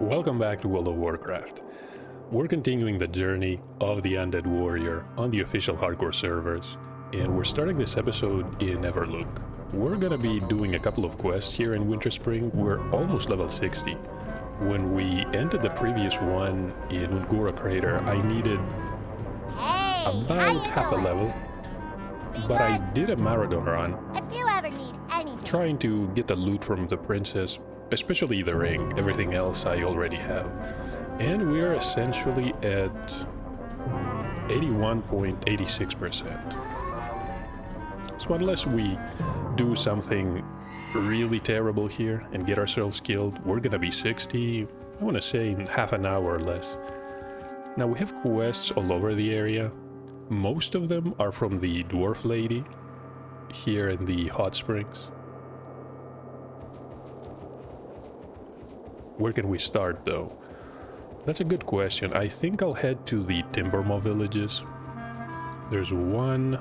Welcome back to World of Warcraft. We're continuing the journey of the Undead Warrior on the official hardcore servers, and we're starting this episode in Everlook. We're gonna be doing a couple of quests here in Winterspring. We're almost level 60. When we ended the previous one in Ungura Crater, I needed about half a level, but I did a marathon run If you ever need anything, trying to get the loot from the princess, especially the ring. Everything else I already have. And we are essentially at 81.86%. So unless we do something really terrible here and get ourselves killed, we're gonna be 60, I want to say in half an hour or less. Now we have quests all over the area. Most of them are from the dwarf lady here in the hot springs. Where can we start, though? That's a good question. I think I'll head to the Timbermaw villages. There's one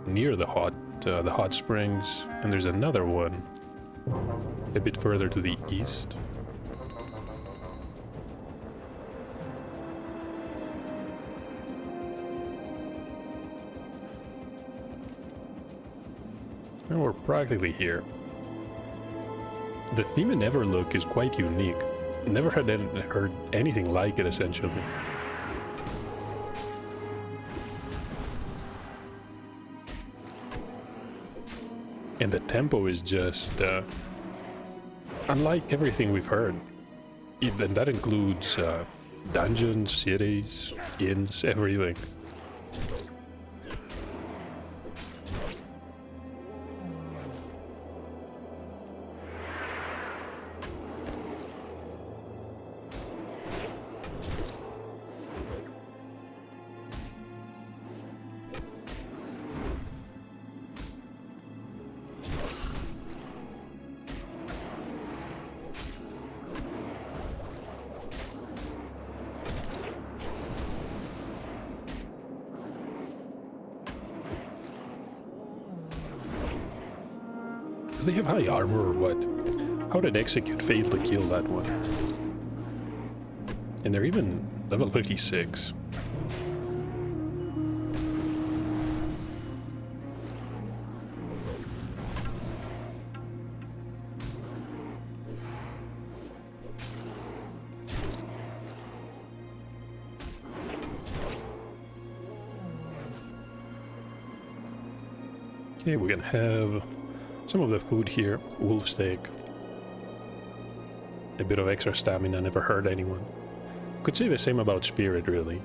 near the hot springs, and there's another one a bit further to the east. And we're practically here. The theme in Everlook is quite unique. Never heard anything like it, essentially. And the tempo is just unlike everything we've heard. And that includes dungeons, cities, inns, everything. Do they have high armor or what? How did Execute fail to kill that one? And they're even level 56. Okay, we can have some of the food here. Wolf steak. A bit of extra stamina, never hurt anyone. Could say the same about spirit, really.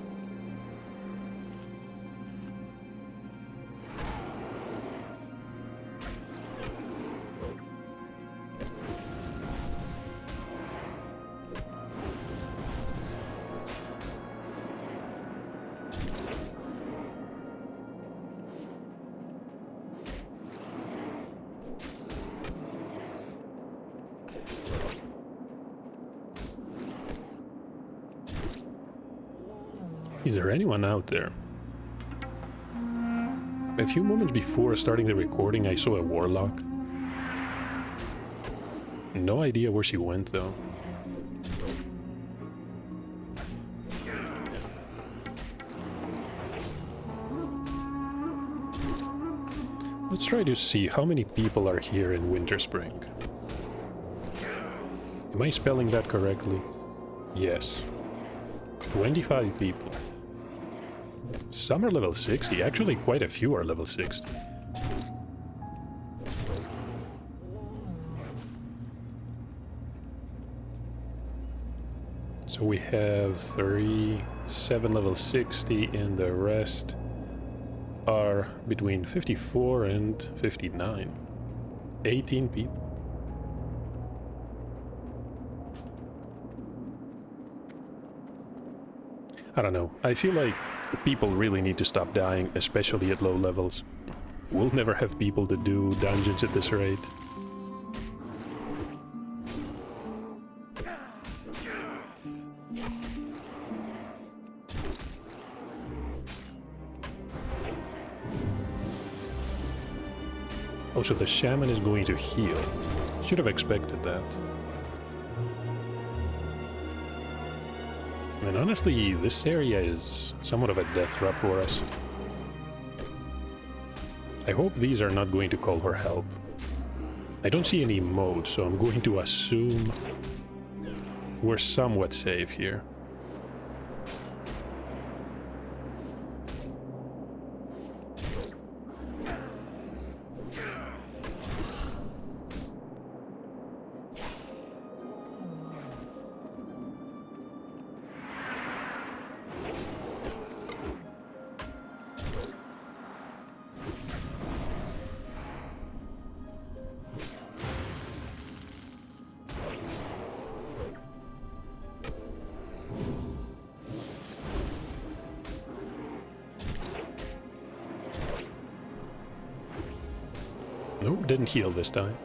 Is there anyone out there? A few moments before starting the recording, I saw a warlock. No idea where she went, though. Let's try to see how many people are here in Winterspring. Am I spelling that correctly? Yes. 25 people. Some are level 60, actually quite a few are level 60. So we have 7 level 60 and the rest are between 54 and 59. 18 people. I don't know, I feel like people really need to stop dying, especially at low levels. We'll never have people to do dungeons at this rate. Oh, so the shaman is going to heal. Should have expected that. And honestly, this area is somewhat of a death trap for us. I hope these are not going to call for help. I don't see any modes, so I'm going to assume we're somewhat safe here. Nope, didn't heal this time.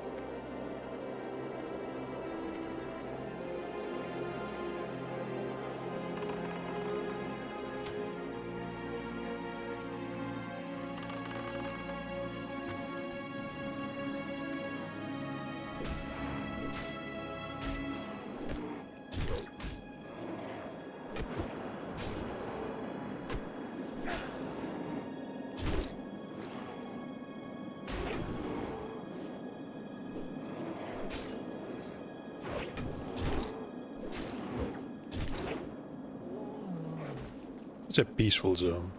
It's a peaceful zone.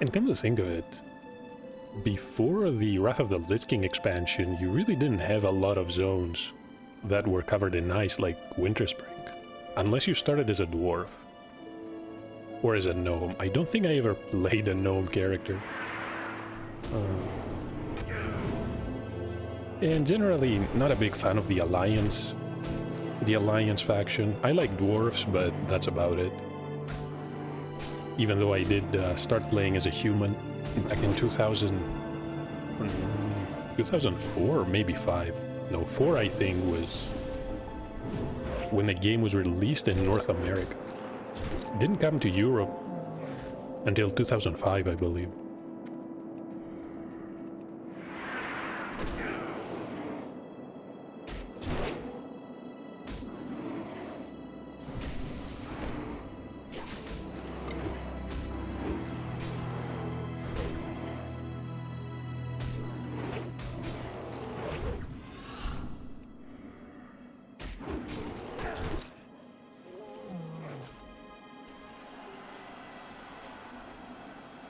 And come to think of it, before the Wrath of the Lich King expansion, you really didn't have a lot of zones that were covered in ice like Winterspring. Unless you started as a dwarf. Or as a gnome. I don't think I ever played a gnome character. And generally, not a big fan of the Alliance. The Alliance faction. I like dwarves, but that's about it. Even though I did start playing as a human back in 2004, maybe 5. No, 4 I think was when the game was released in North America. It didn't come to Europe until 2005, I believe.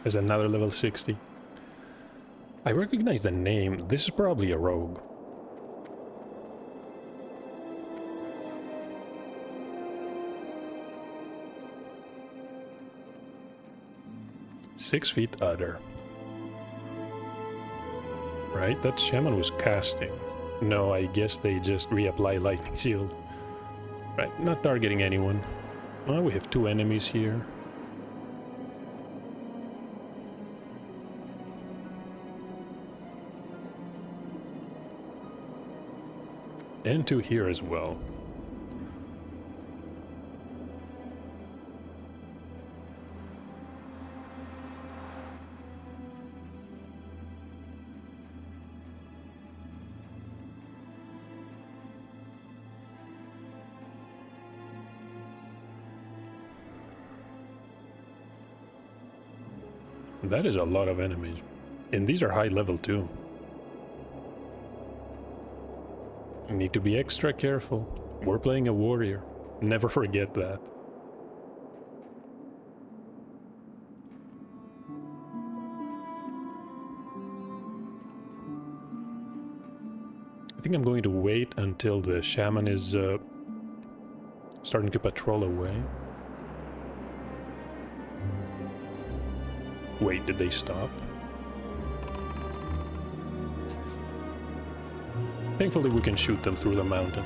There's another level 60. I recognize the name. This is probably a rogue. Six feet Udder. Right, that shaman was casting. No, I guess they just reapply lightning shield. Right, not targeting anyone. Oh, we have 2 enemies here. And 2 here as well. That is a lot of enemies. And these are high level too. You need to be extra careful. We're playing a warrior. Never forget that. I think I'm going to wait until the shaman is starting to patrol away. Wait, did they stop? Thankfully we can shoot them through the mountain.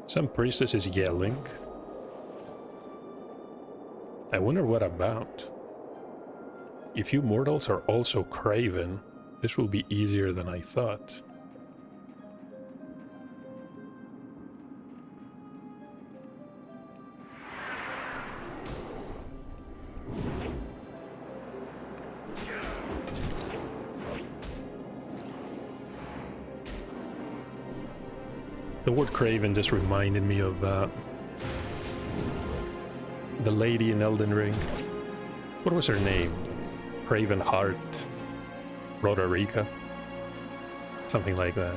Some priestess is yelling. I wonder what about. If you mortals are also craven, this will be easier than I thought. The word craven just reminded me of the lady in Elden Ring. What was her name? Craven Heart Roderica? Something like that.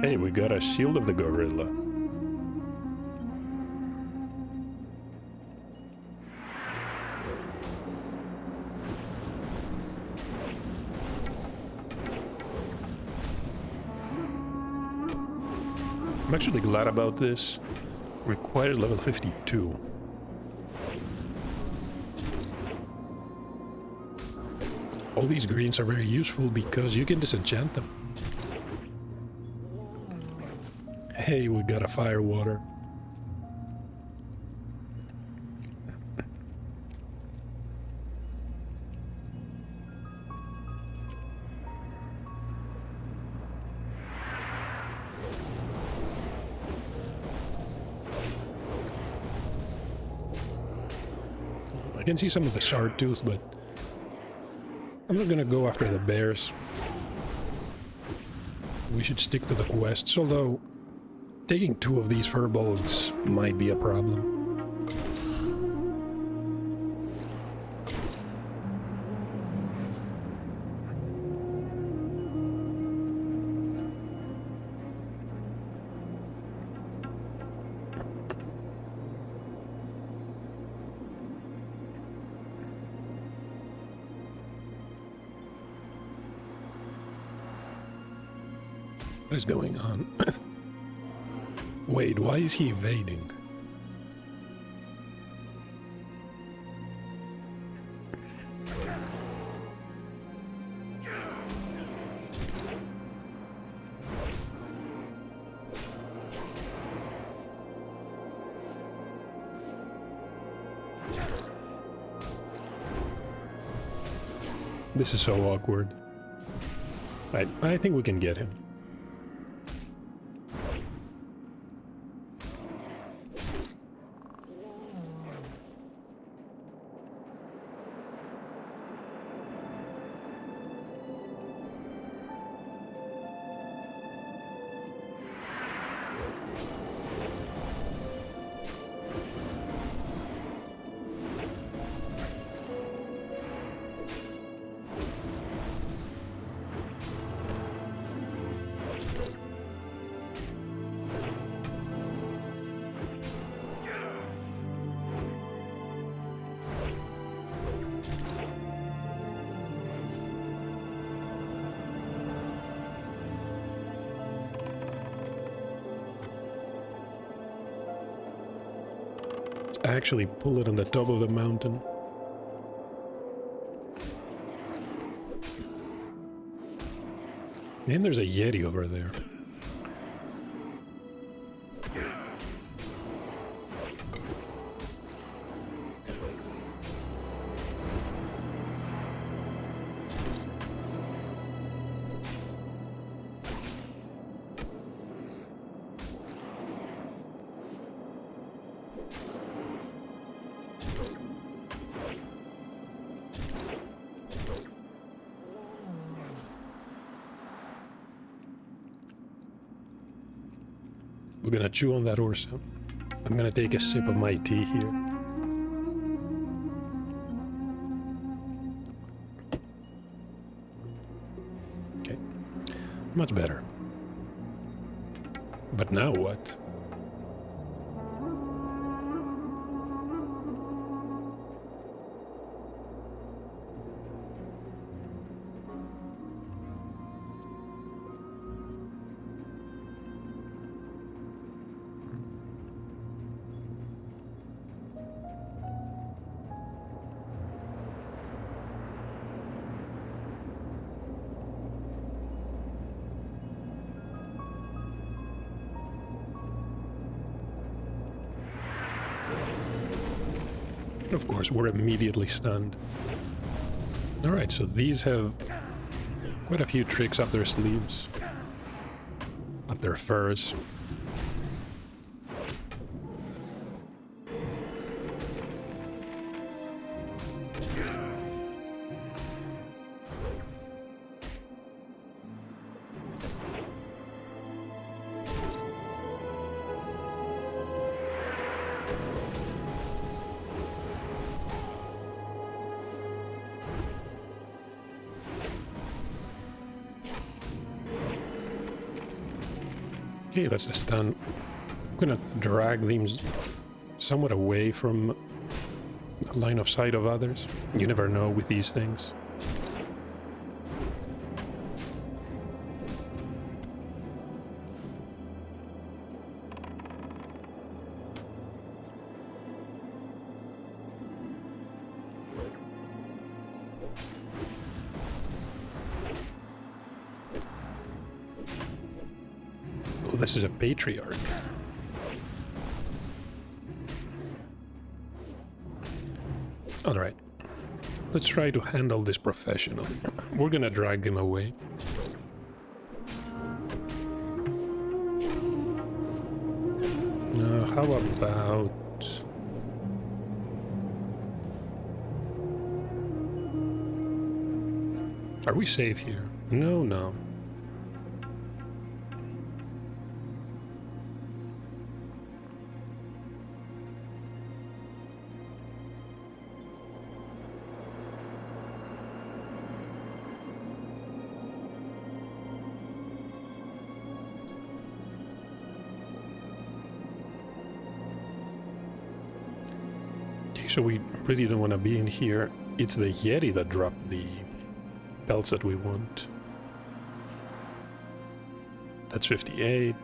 Hey, we got a shield of the gorilla. I'm actually glad about this. Required level 52. All these greens are very useful because you can disenchant them. Hey, we got a fire water. I can see some of the shard tooth, but I'm not gonna go after the bears. We should stick to the quests, although taking 2 of these furbolgs might be a problem. What is going on? Wait, why is he evading? This is so awkward. I think we can get him. Actually pull it on the top of the mountain. And there's a Yeti over there. We're gonna chew on that horse. I'm gonna take a sip of my tea here. Okay. Much better. But now what? Of course, we're immediately stunned. Alright, so these have quite a few tricks up their sleeves. Up their furs. Okay, that's the stun. I'm gonna drag them somewhat away from the line of sight of others. You never know with these things. This is a patriarch. Alright. Let's try to handle this professionally. We're gonna drag him away. How about... Are we safe here? No, no. So we really don't want to be in here. It's the Yeti that dropped the belts that we want. That's 58.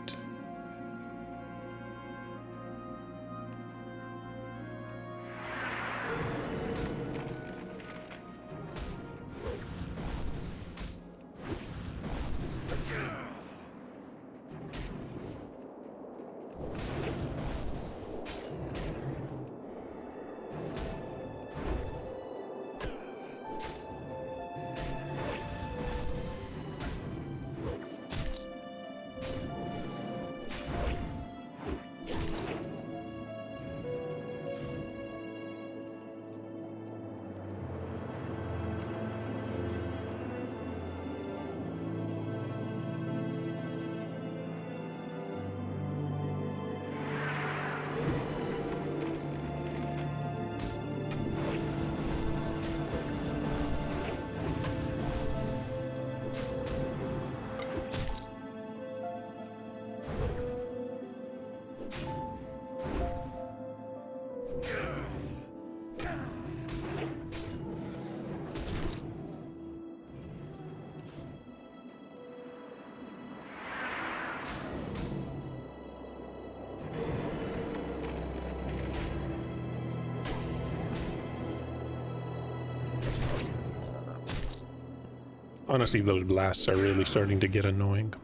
Honestly, those blasts are really starting to get annoying.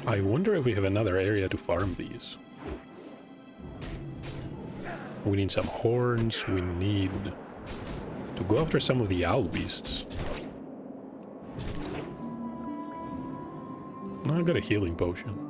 I wonder if we have another area to farm these. We need some horns, we need to go after some of the owl beasts. I got a healing potion.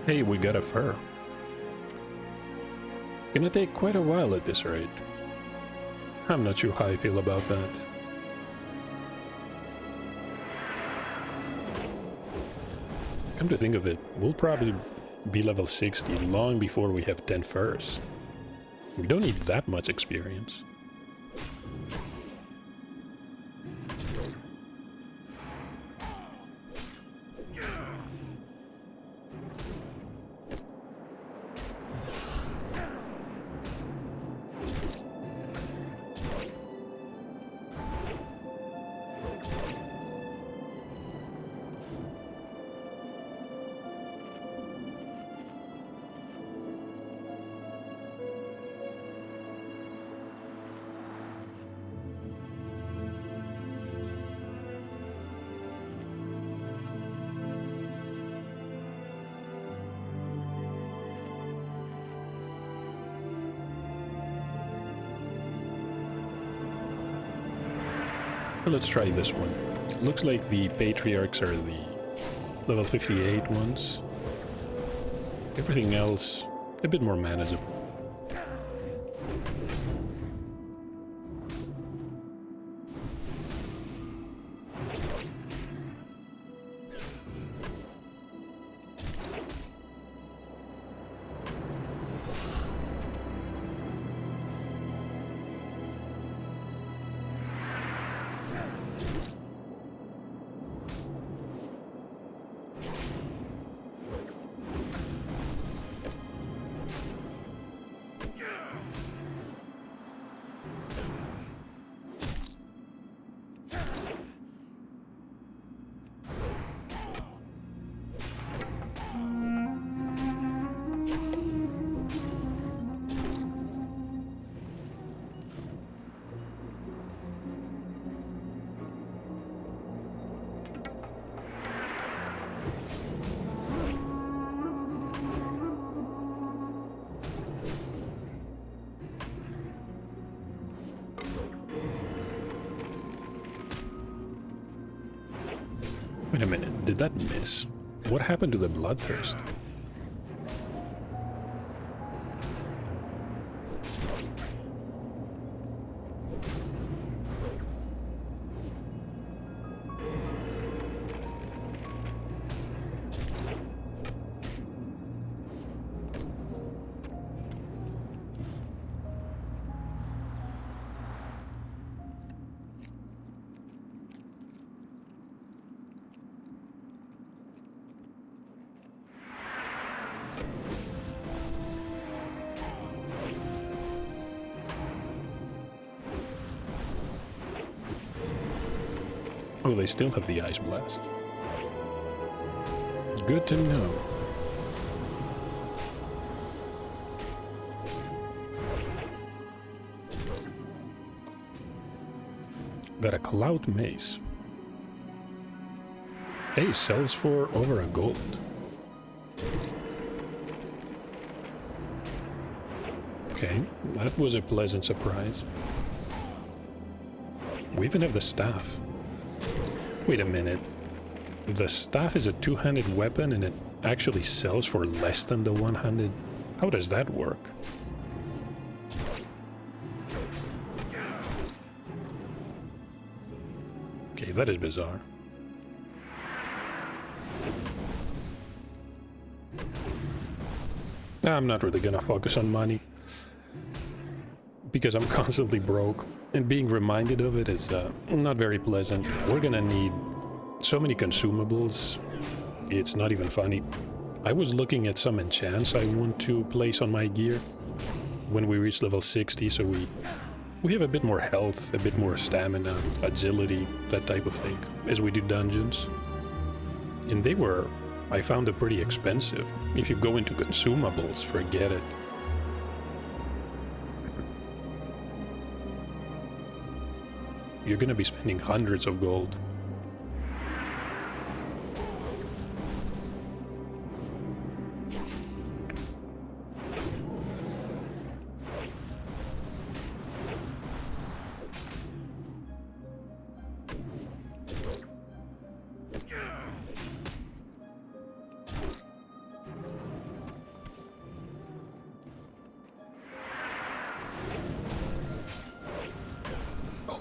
Hey, we got a fur. Gonna take quite a while at this rate. I'm not sure how I feel about that. Come to think of it, we'll probably be level 60 long before we have 10 furs. We don't need that much experience. Let's try this one. Looks like the patriarchs are the level 58 ones. Everything else a bit more manageable. Wait a minute, did that miss? What happened to the bloodthirst? Oh, they still have the Ice Blast. Good to know. Got a Cloud Mace. Hey, sells for over a gold. Okay, that was a pleasant surprise. We even have the staff. Wait a minute. The staff is a two-handed weapon and it actually sells for less than the one-handed? How does that work? Okay, that is bizarre. I'm not really gonna focus on money because I'm constantly broke, and being reminded of it is not very pleasant. We're gonna need so many consumables, it's not even funny. I was looking at some enchants I want to place on my gear when we reach level 60, so we have a bit more health, a bit more stamina, agility, that type of thing, as we do dungeons. And they were, I found them pretty expensive. If you go into consumables, forget it. You're gonna be spending hundreds of gold.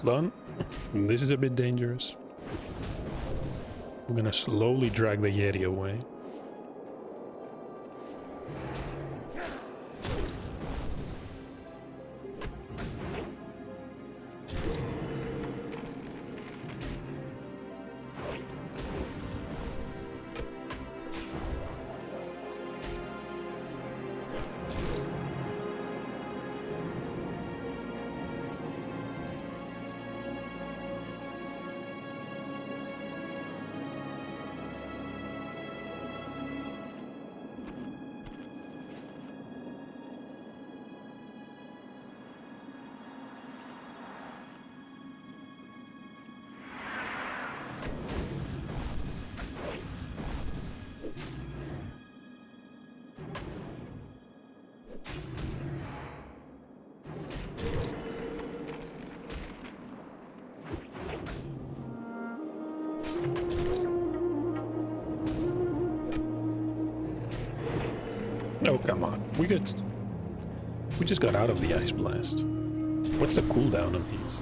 Hold on. This is a bit dangerous. We're gonna slowly drag the Yeti away. Oh, come on. We just got out of the ice blast. What's the cooldown on these?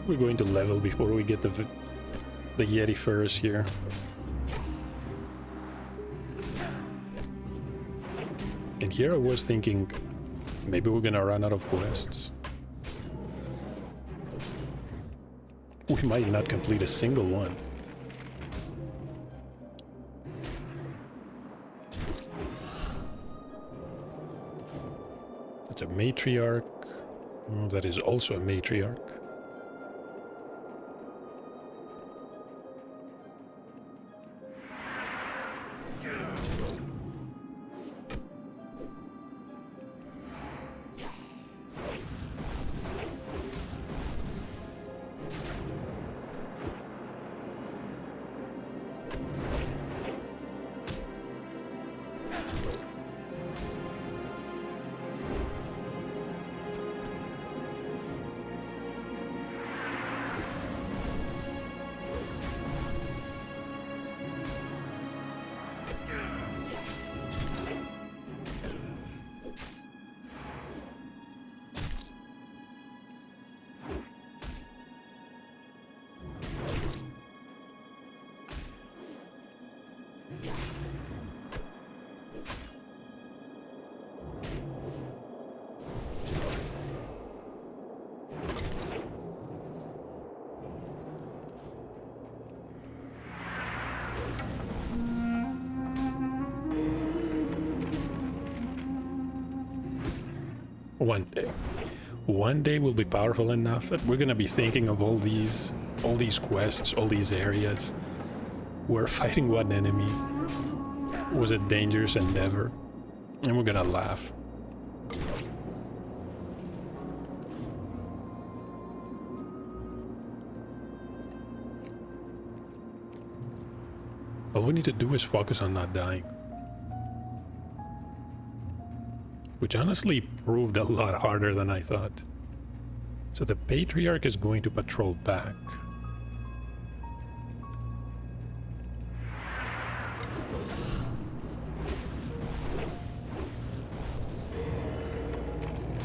We're going to level before we get the Yeti furs here. And here I was thinking, maybe we're gonna run out of quests. We might not complete a single one. It's a matriarch. Oh, that is also a matriarch. One day we'll be powerful enough that we're gonna be thinking of all these quests, all these areas where fighting one enemy was a dangerous endeavor, and we're gonna laugh. All we need to do is focus on not dying. Which honestly proved a lot harder than I thought. So the Patriarch is going to patrol back.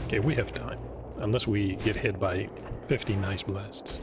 Okay, we have time. Unless we get hit by 50 nice blasts.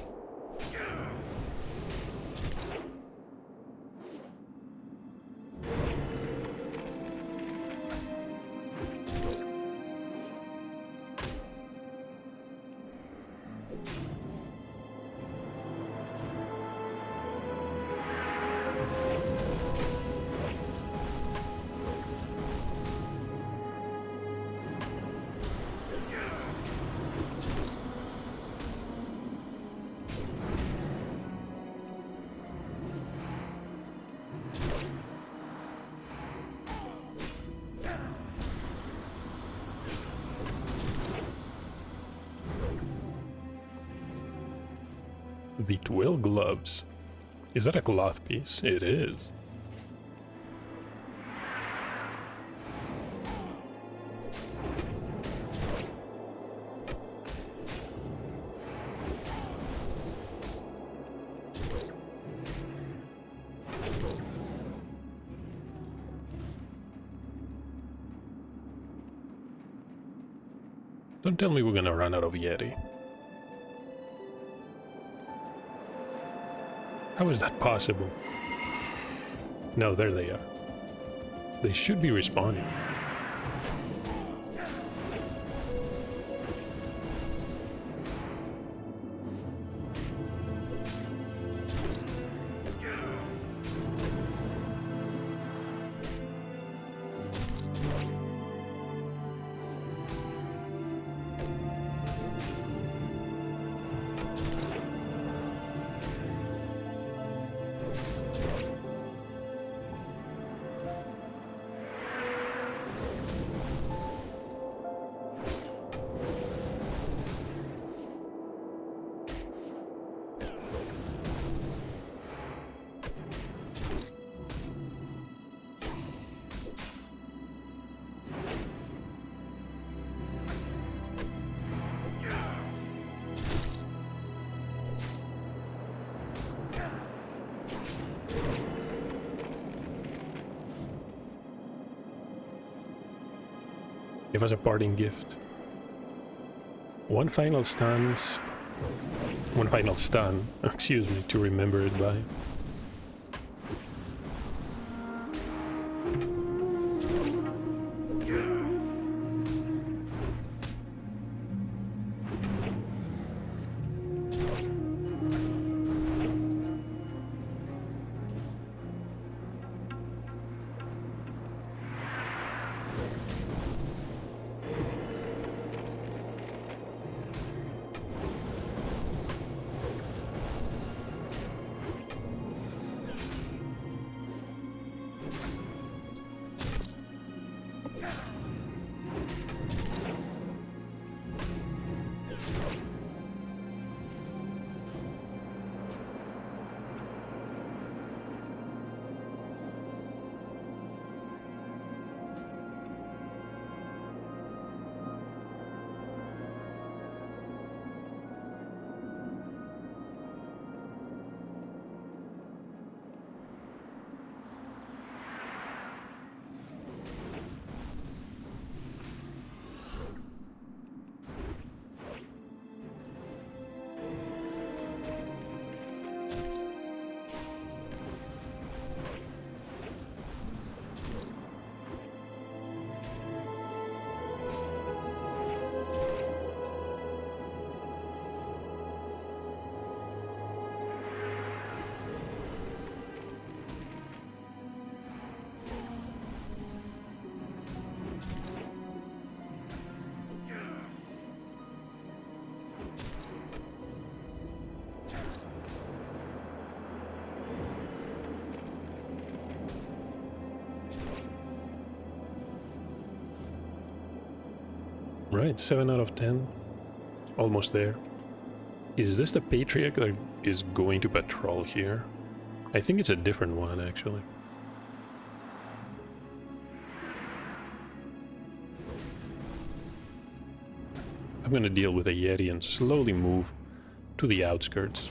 The twill gloves. Is that a cloth piece? It is. Don't tell me we're gonna run out of Yeti. How is that possible? No, there they are. They should be respawning. Give us a parting gift. One final stun, excuse me, to remember it by. Right, 7 out of 10. Almost there. Is this the Patriarch that is going to patrol here? I think it's a different one, actually. I'm gonna deal with a Yeti and slowly move to the outskirts.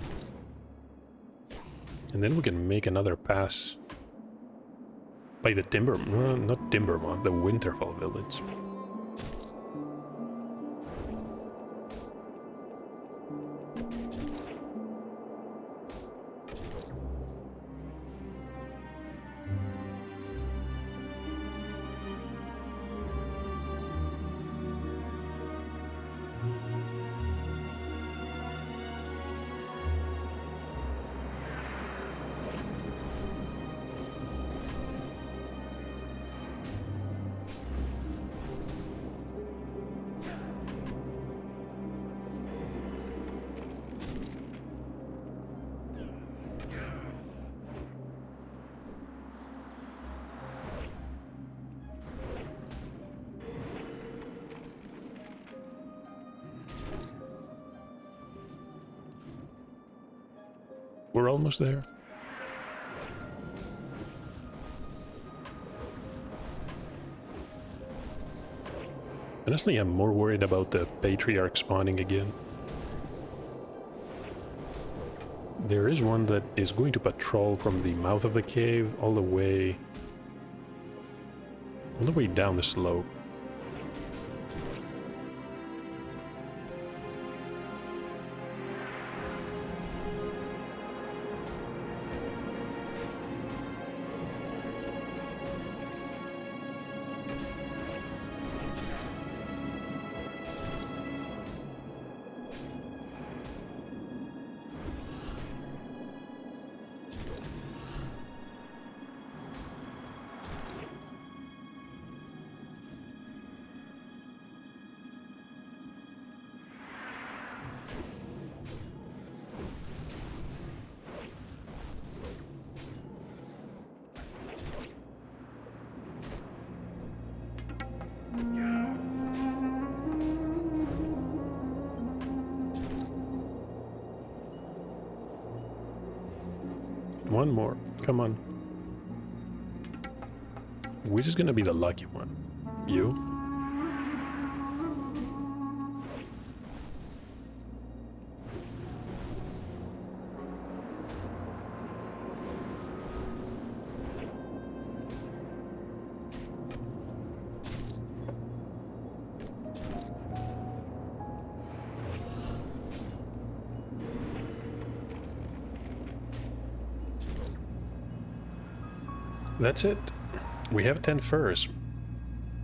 And then we can make another pass by the not Timbermoth, the Winterfell village. We're almost there. Honestly, I'm more worried about the Patriarch spawning again. There is one that is going to patrol from the mouth of the cave all the way down the slope. One more. Come on. Which is gonna be the lucky one? You? That's it. We have 10 furs.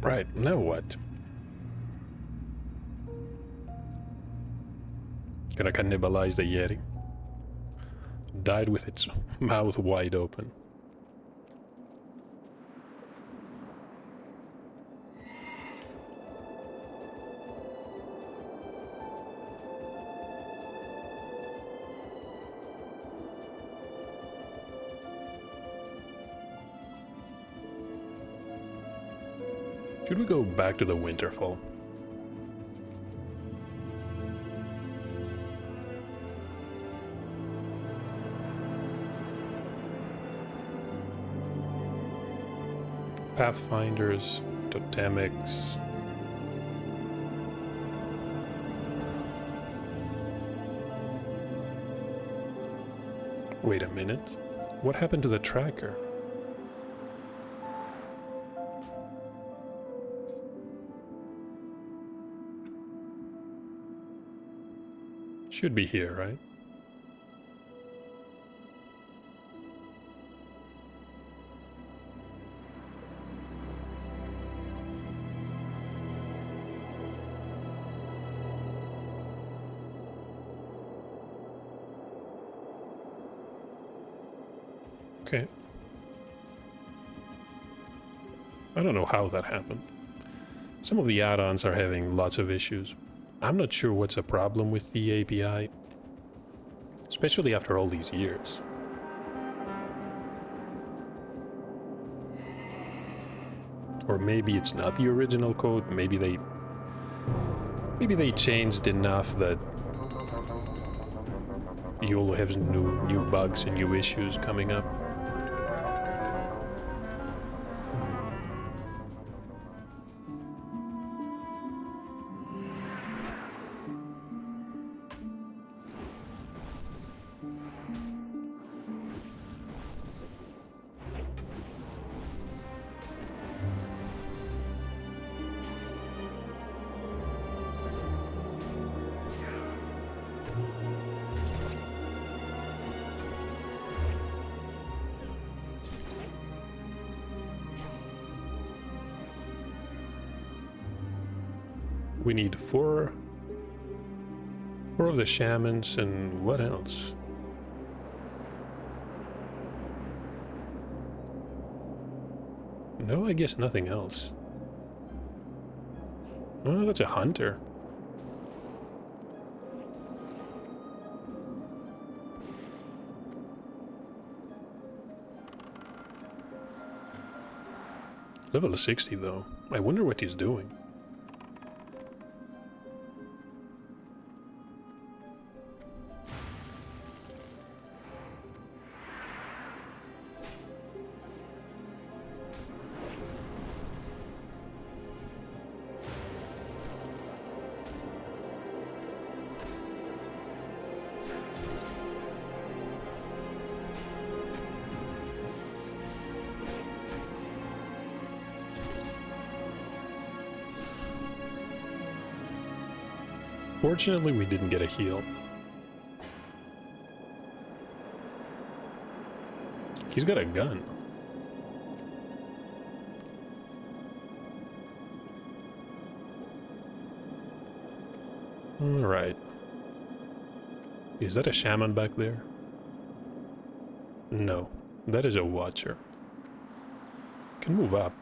Right, now what? Gonna cannibalize the Yeti. Died with its mouth wide open. Should we go back to the Winterfall? Pathfinders, totemics. Wait a minute. What happened to the tracker? Should be here, right? Okay. I don't know how that happened. Some of the add-ons are having lots of issues. I'm not sure what's a problem with the API, especially after all these years. Or maybe it's not the original code, maybe they changed enough that you'll have new bugs and new issues coming up. We need four of the shamans, and what else? No, I guess nothing else. Oh, that's a hunter. Level 60 though. I wonder what he's doing. Fortunately, we didn't get a heal. He's got a gun. Alright. Is that a shaman back there? No, that is a watcher. Can move up.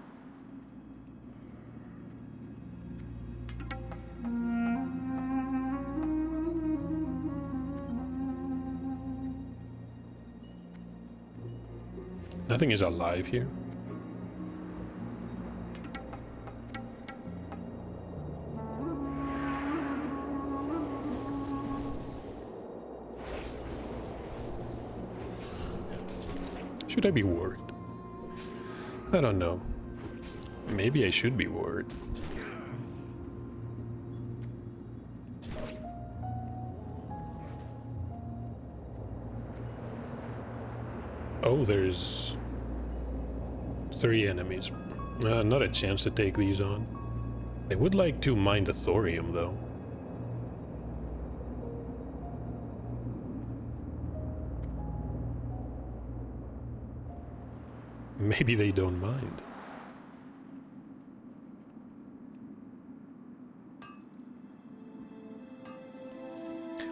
Nothing is alive here. Should I be worried? I don't know. Maybe I should be worried. Oh, there's 3 enemies. Not a chance to take these on. I would like to mine the thorium, though. Maybe they don't mind.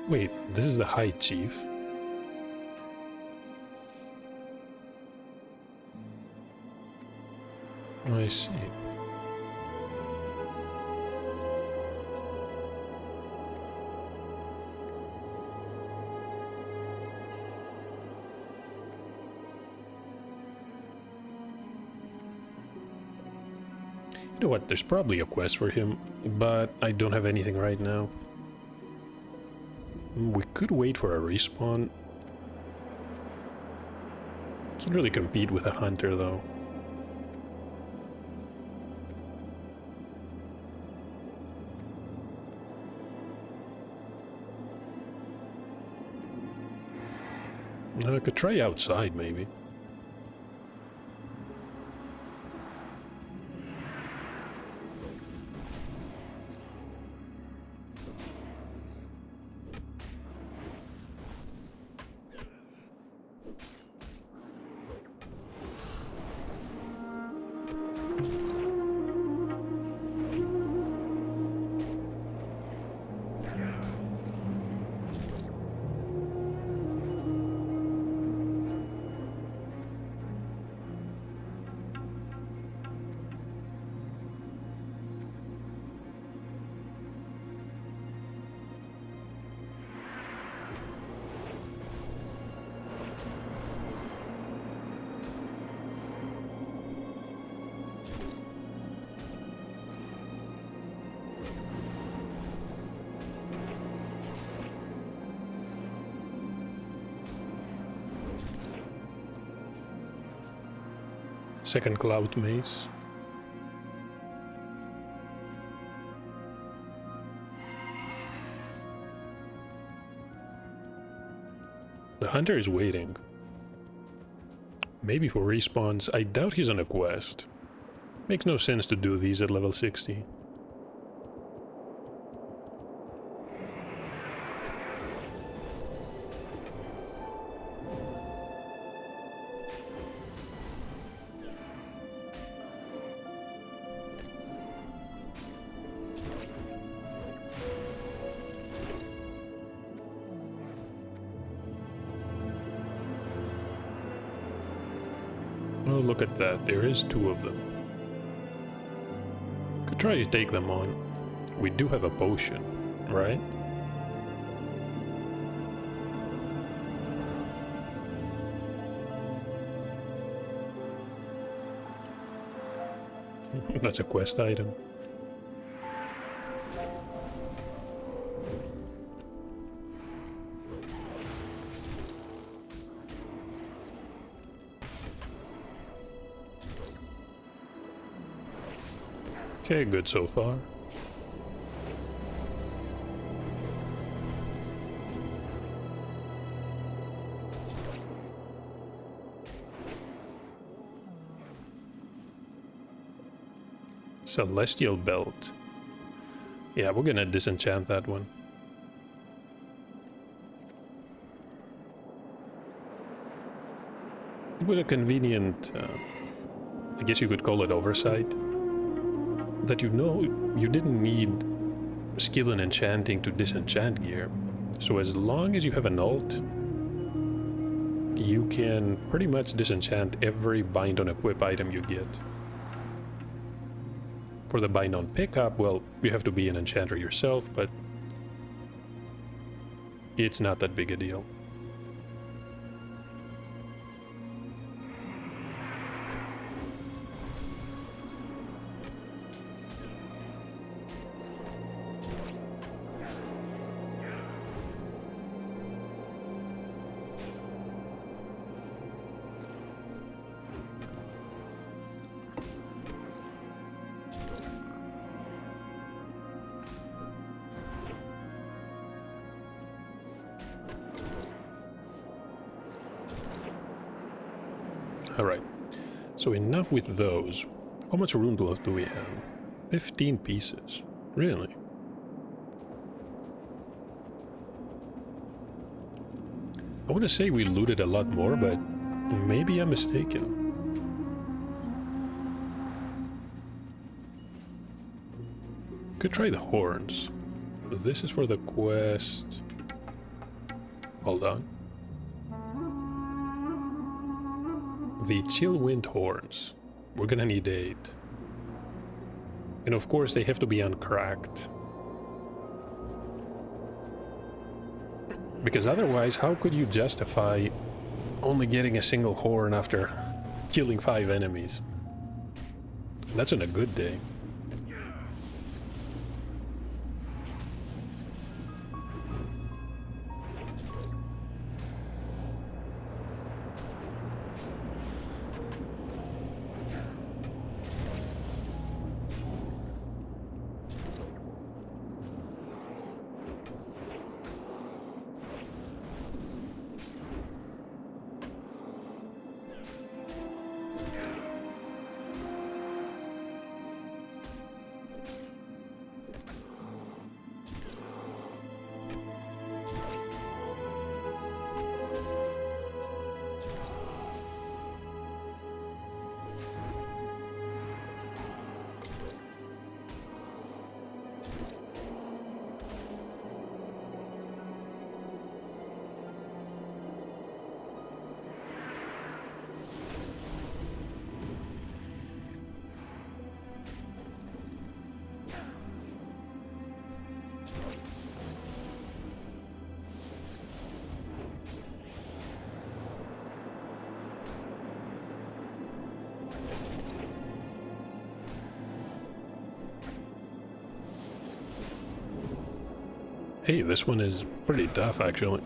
Wait, this is the High Chief? I see. You know what, there's probably a quest for him, but I don't have anything right now. We could wait for a respawn. Can't really compete with a hunter, though. I could try outside, maybe. Second cloud maze. The hunter is waiting. Maybe for respawns. I doubt he's on a quest. Makes no sense to do these at level 60. Oh, look at that. There is 2 of them. Could try to take them on. We do have a potion, right? That's a quest item. Okay, good so far. Celestial Belt. Yeah, we're gonna disenchant that one. it was a convenient, I guess you could call it oversight, that you didn't need skill in enchanting to disenchant gear. So as long as you have an ult, you can pretty much disenchant every bind on equip item you get. For the bind on pickup, well, you have to be an enchanter yourself, but it's not that big a deal. Alright, so enough with those. How much rune glove do we have? 15 pieces. Really? I want to say we looted a lot more, but maybe I'm mistaken. Could try the horns. This is for the quest. Hold on. The chill wind horns. We're gonna need 8. And of course they have to be uncracked. Because otherwise, how could you justify only getting a single horn after killing 5 enemies? That's on a good day. Hey, this one is pretty tough, actually.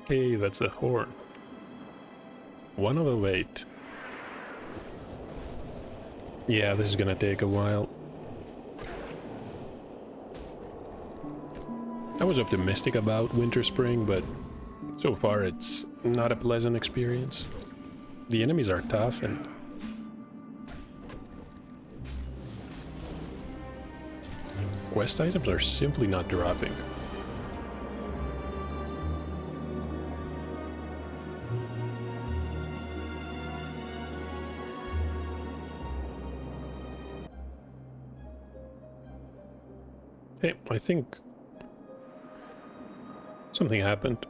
Hey, that's the horn. 1 out of 8. Yeah, this is gonna take a while. I was optimistic about Winter Spring, but so far it's not a pleasant experience. The enemies are tough and quest items are simply not dropping. Hey, I think something happened.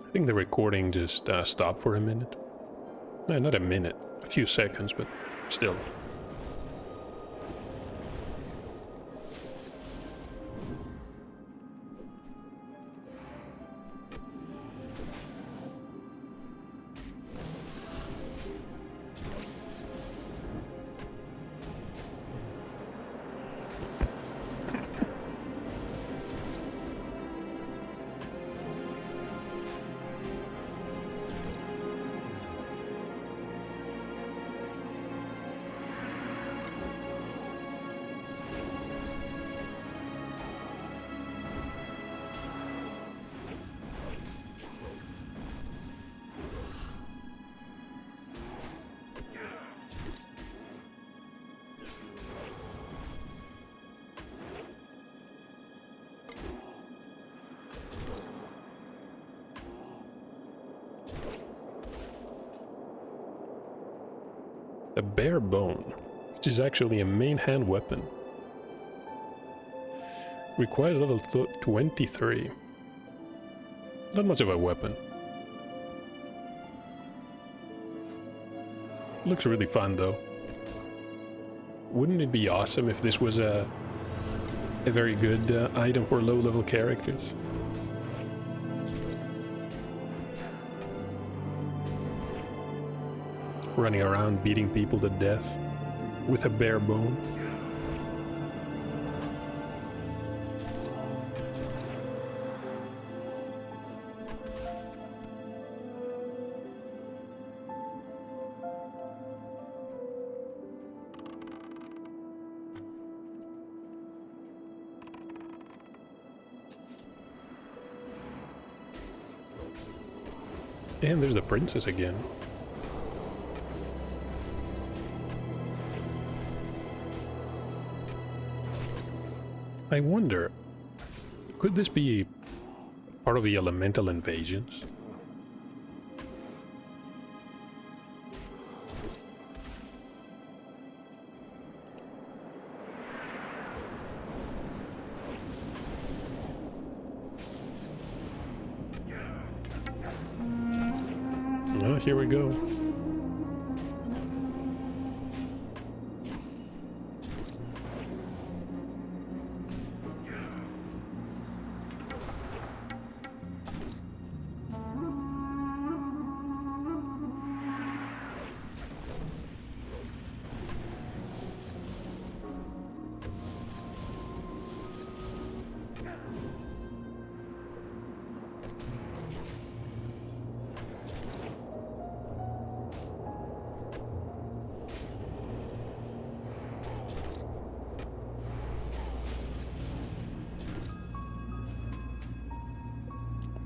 I think the recording just stopped for a minute. No, not a minute. A few seconds, but still. A bare bone, which is actually a main hand weapon. Requires level 23. Not much of a weapon. Looks really fun though. Wouldn't it be awesome if this was a very good item for low level characters? Running around beating people to death with a bare bone. And there's the princess again. I wonder, could this be part of the elemental invasions? Oh, here we go.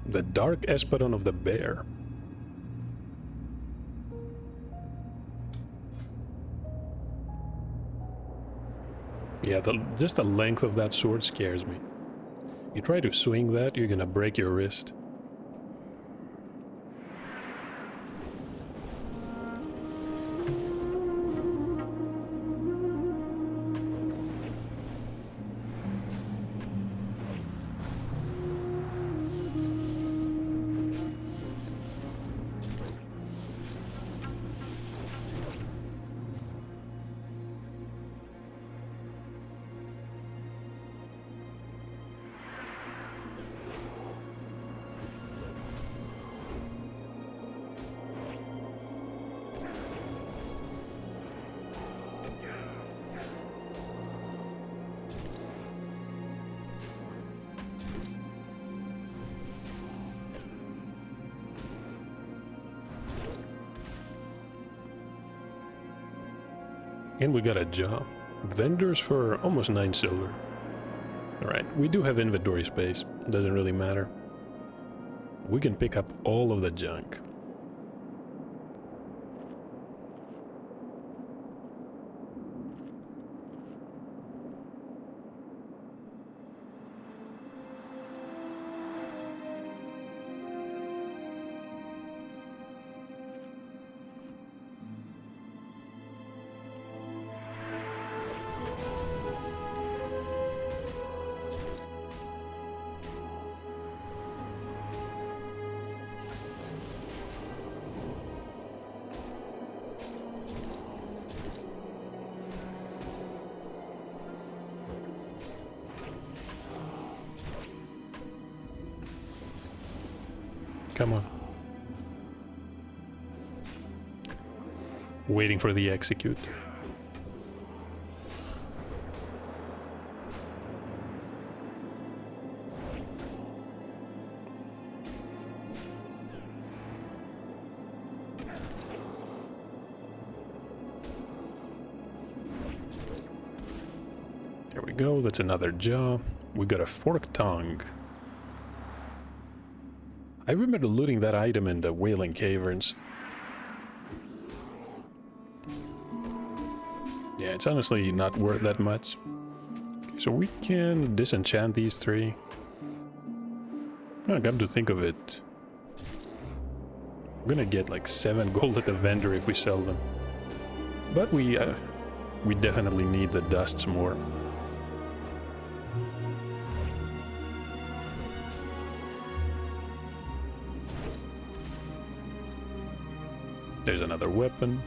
The Dark Espadon of the Bear. Yeah, just the length of that sword scares me. You try to swing that, you're gonna break your wrist. And we got a job. Vendors for almost 9 silver. Alright, we do have inventory space. Doesn't really matter. We can pick up all of the junk. Come on. Waiting for the execute. There we go, that's another jaw. We got a forked tongue. I remember looting that item in the Wailing Caverns. Yeah, it's honestly not worth that much. Okay, so we can disenchant these three. Oh, come to think of it, we're gonna get like 7 gold at the vendor if we sell them. But we definitely need the dusts more. There's another weapon.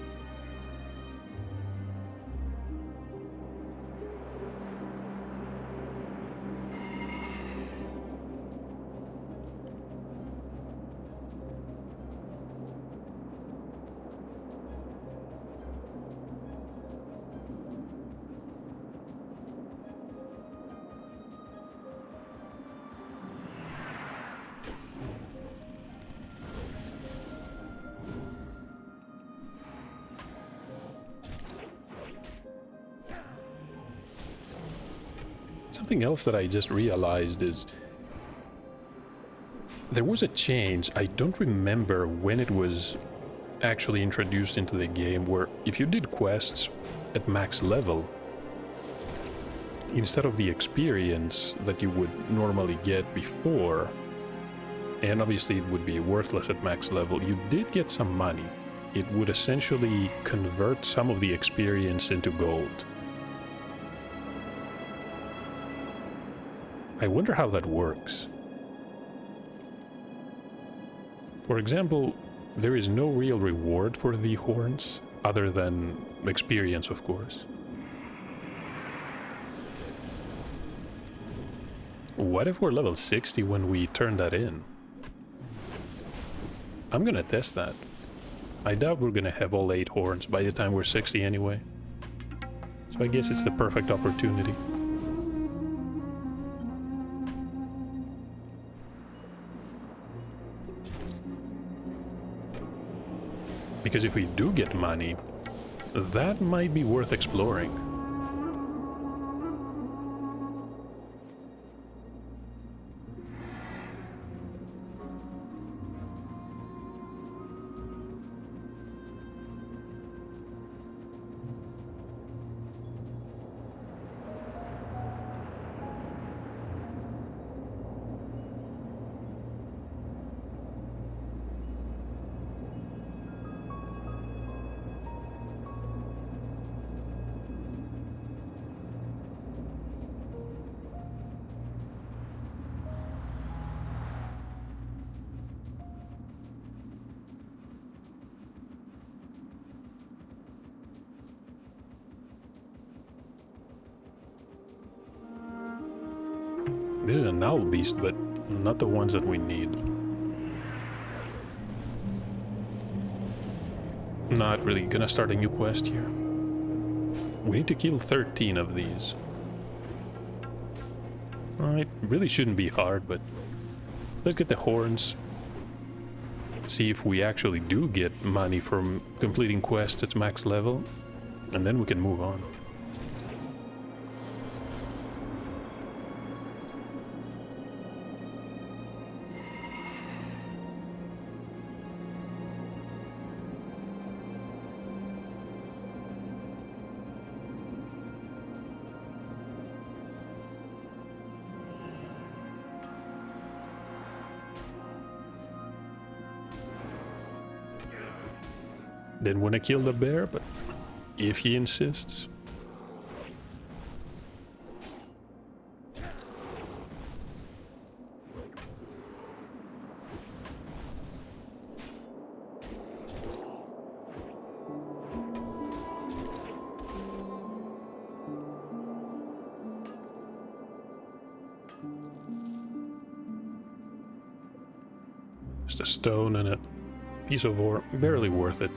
Something else that I just realized is there was a change. I don't remember when it was actually introduced into the game, where if you did quests at max level, instead of the experience that you would normally get before, and obviously it would be worthless at max level, you did get some money. It would essentially convert some of the experience into gold. I wonder how that works. For example, there is no real reward for the horns, other than experience, of course. What if we're level 60 when we turn that in? I'm gonna test that. I doubt we're gonna have all 8 horns by the time we're 60 anyway. So I guess it's the perfect opportunity. Because if we do get money, that might be worth exploring. This is an owl beast, but not the ones that we need. Not really gonna start a new quest here. We need to kill 13 of these. It really shouldn't be hard, but let's get the horns. See if we actually do get money from completing quests at max level, and then we can move on. Didn't want to kill the bear, but if he insists. Just a stone and a piece of ore. Barely worth it.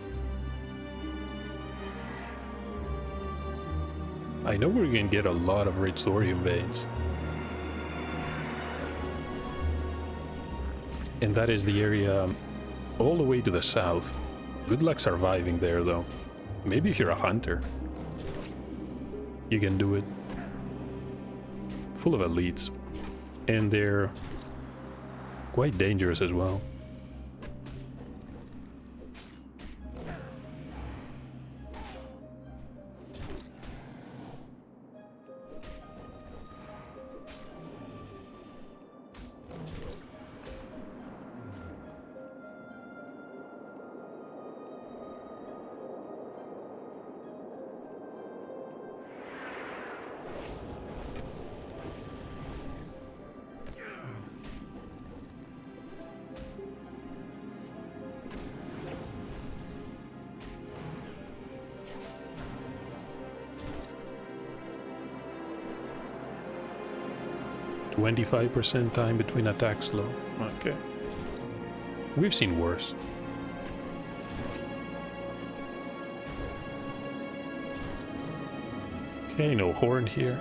I know we're gonna get a lot of rich thorium veins. And that is the area all the way to the south. Good luck surviving there, though. Maybe if you're a hunter, you can do it. Full of elites. And they're quite dangerous as well. %25 time between attacks slow. Okay. We've seen worse. Okay, no horn here.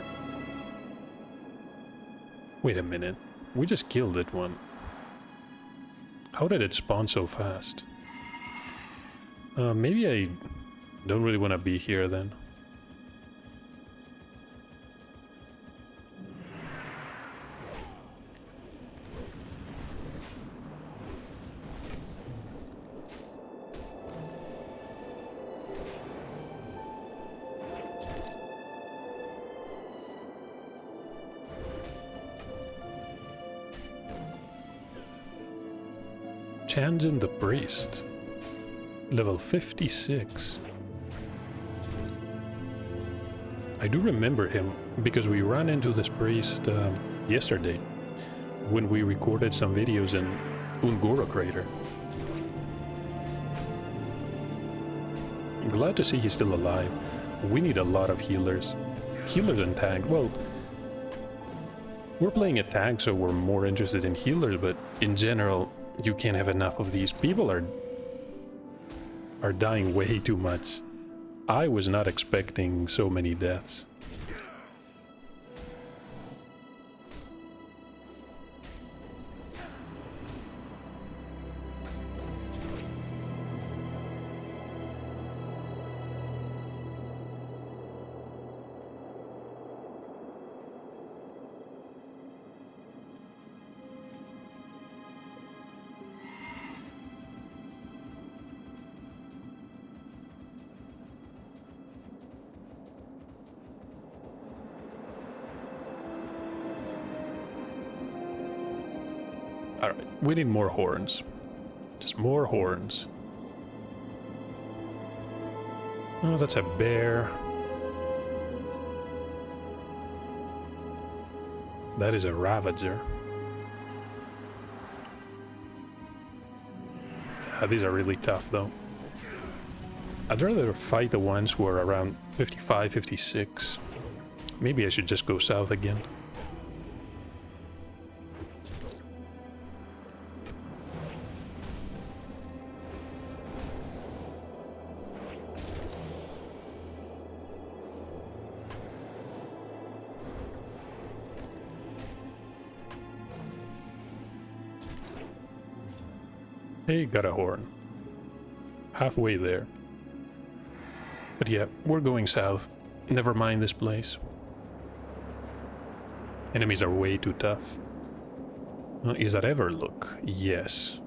Wait a minute. We just killed that one. How did it spawn so fast? Maybe I don't really want to be here then. Chandon the Priest. Level 56. I do remember him because we ran into this priest yesterday when we recorded some videos in Ungoro crater. I'm glad to see he's still alive. We need a lot of healers. Healers and tank. Well, we're playing a tank, so we're more interested in healers, but in general, you can't have enough of these. People are dying way too much. I was not expecting so many deaths. Alright, we need more horns. Just more horns. Oh, that's a bear. That is a Ravager. These are really tough, though. I'd rather fight the ones who are around 55, 56. Maybe I should just go south again. Hey, got a horn. Halfway there. But yeah, we're going south. Never mind this place. Enemies are way too tough. Is that Everlook? Yes.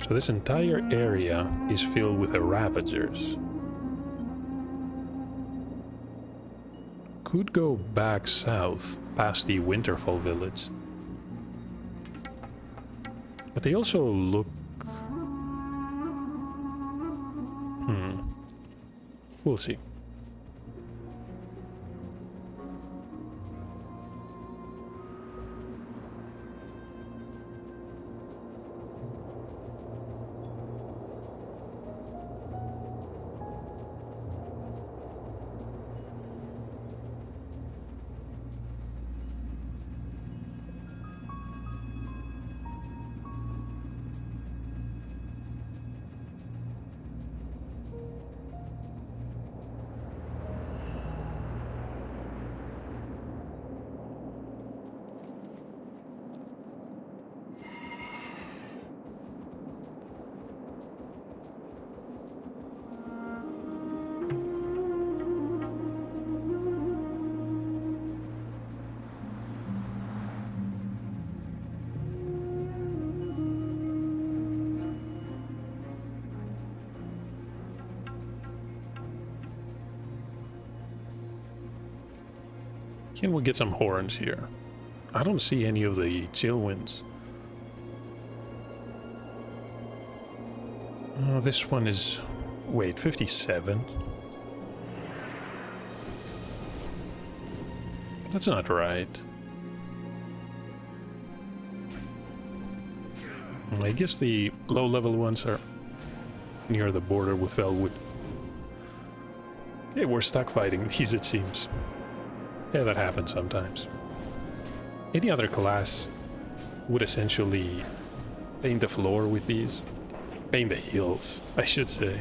So this entire area is filled with the Ravagers. Could go back south, past the Winterfell village. But they also look... We'll see. Can we get some horns here? I don't see any of the chill winds. Oh, this one is... Wait, 57? That's not right. I guess the low-level ones are near the border with Velwood. Okay, we're stuck fighting these, it seems. Yeah, that happens sometimes. Any other class would essentially paint the floor with these. Paint the hills, I should say.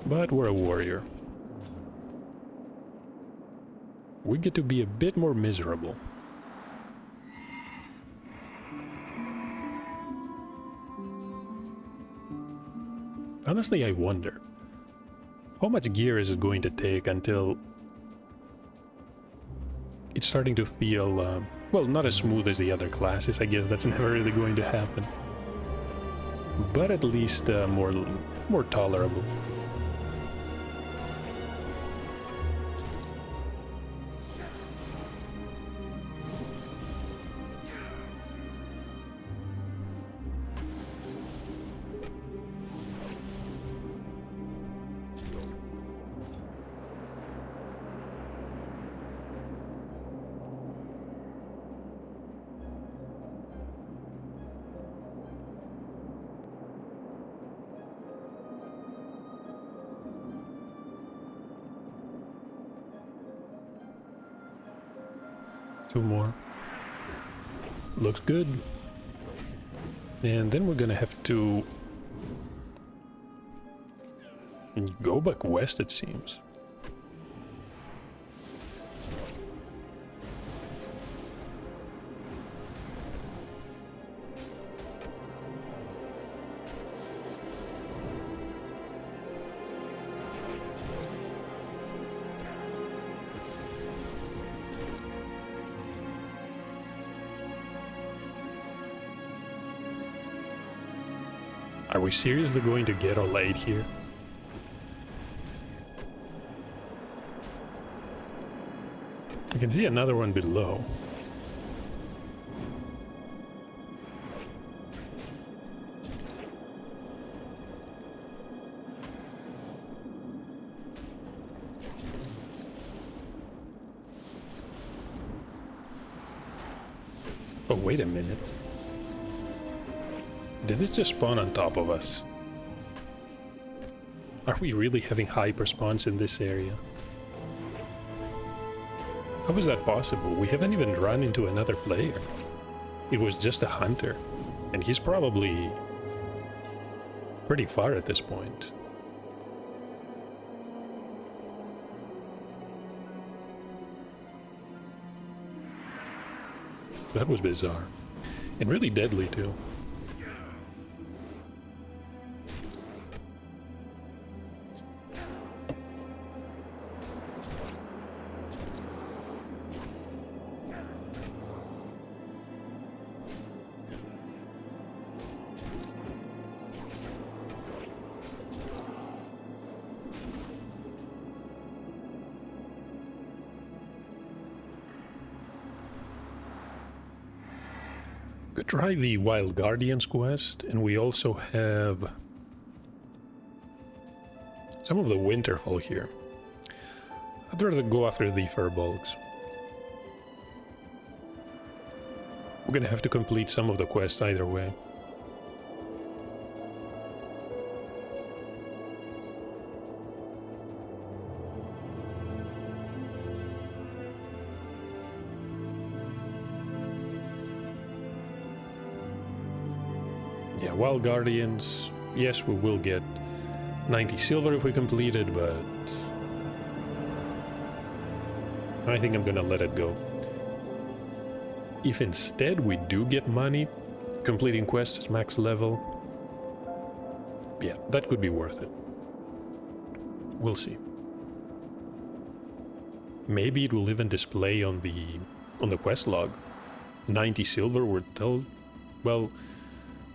But we're a warrior. We get to be a bit more miserable. Honestly, I wonder, how much gear is it going to take until it's starting to feel, well, not as smooth as the other classes. I guess that's never really going to happen. But at least more tolerable. Two more. Looks good. And then we're gonna have to go back west, it seems. Are we seriously going to get all 8 here? I can see another one below. Oh, wait a minute. Did this just spawn on top of us? Are we really having hyper spawns in this area? How is that possible? We haven't even run into another player. It was just a hunter. And he's probably pretty far at this point. That was bizarre. And really deadly too. Could try the Wild Guardians quest, and we also have some of the Winterfell here. I'd rather go after the Furbolgs. We're gonna have to complete some of the quests either way. Yeah, Wild Guardians, yes, we will get 90 silver if we complete it, but I think I'm gonna let it go. If instead we do get money, completing quests at max level, yeah, that could be worth it. We'll see. Maybe it will even display on the quest log. 90 silver, we're told. Well,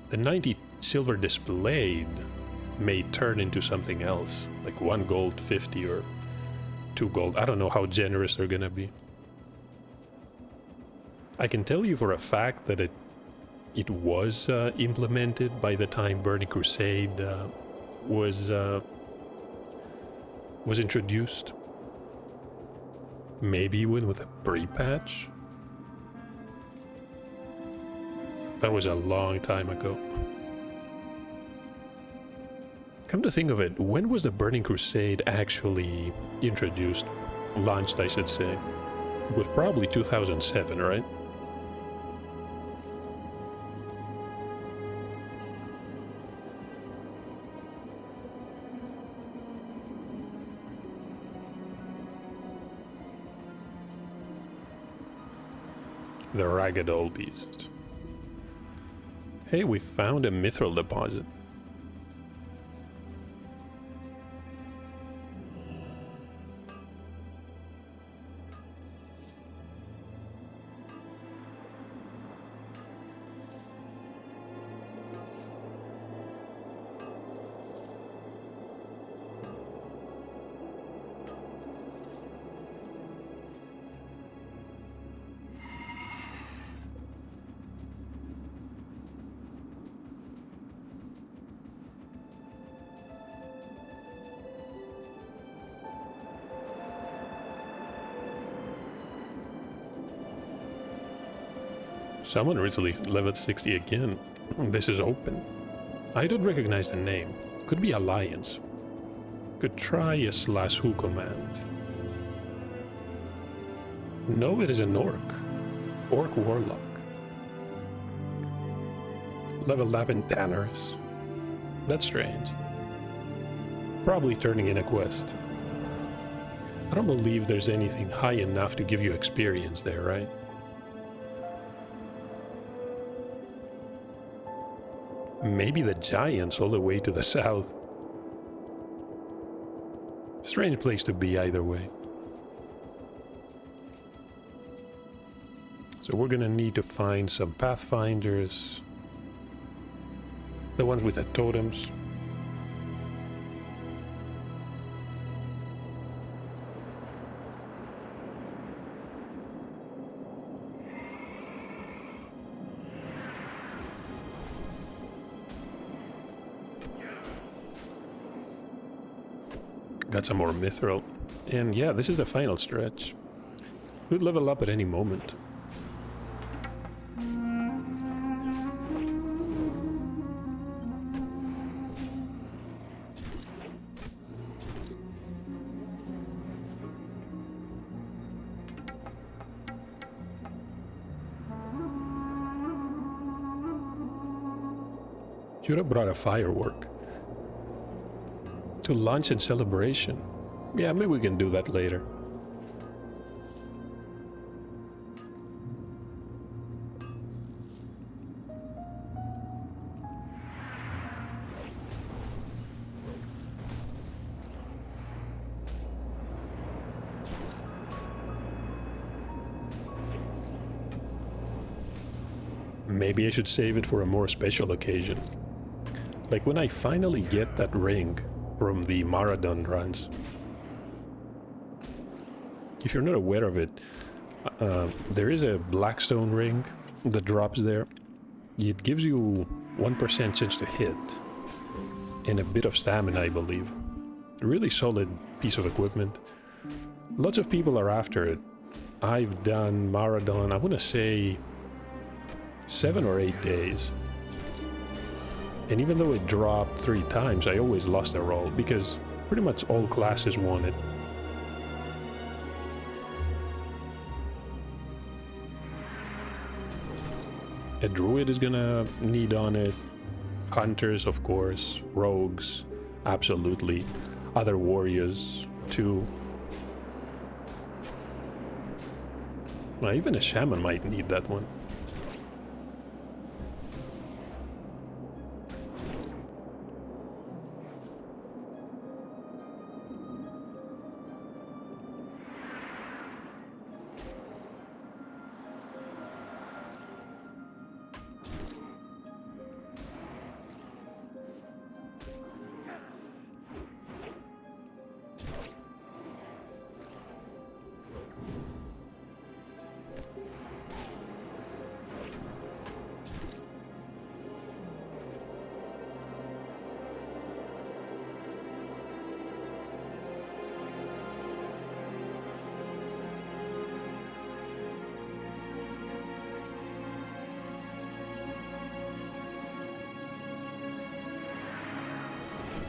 the 90 silver displayed may turn into something else, like 1 gold, 50, or 2 gold. I don't know how generous they're gonna be. I can tell you for a fact that it was implemented by the time Burning Crusade was introduced. Maybe even with a pre-patch. That was a long time ago. Come to think of it, when was the Burning Crusade actually introduced? Launched, I should say. It was probably 2007, right? The Ragged Old Beast. Hey, we found a mithril deposit. Someone recently leveled 60 again. This is open. I don't recognize the name. Could be Alliance. Could try a /who command. No, it is an orc. Orc warlock. Leveled up in Tannerus. That's strange. Probably turning in a quest. I don't believe there's anything high enough to give you experience there, right? Maybe the giants all the way to the south. Strange place to be either way. So we're gonna need to find some pathfinders. The ones with the totems. Got some more mithril. And yeah, this is the final stretch. Could level up at any moment. Should have brought a firework. To launch in celebration. Yeah, maybe we can do that later. Maybe I should save it for a more special occasion. Like when I finally get that ring from the Maradon runs. If you're not aware of it, there is a Blackstone ring that drops there. It gives you 1% chance to hit and a bit of stamina, I believe. A really solid piece of equipment. Lots of people are after it. I've done Maradon, I want to say 7 or 8 days. And even though it dropped 3 times, I always lost a roll because pretty much all classes won it. A druid is gonna need on it. Hunters, of course. Rogues, absolutely. Other warriors, too. Well, even a shaman might need that one.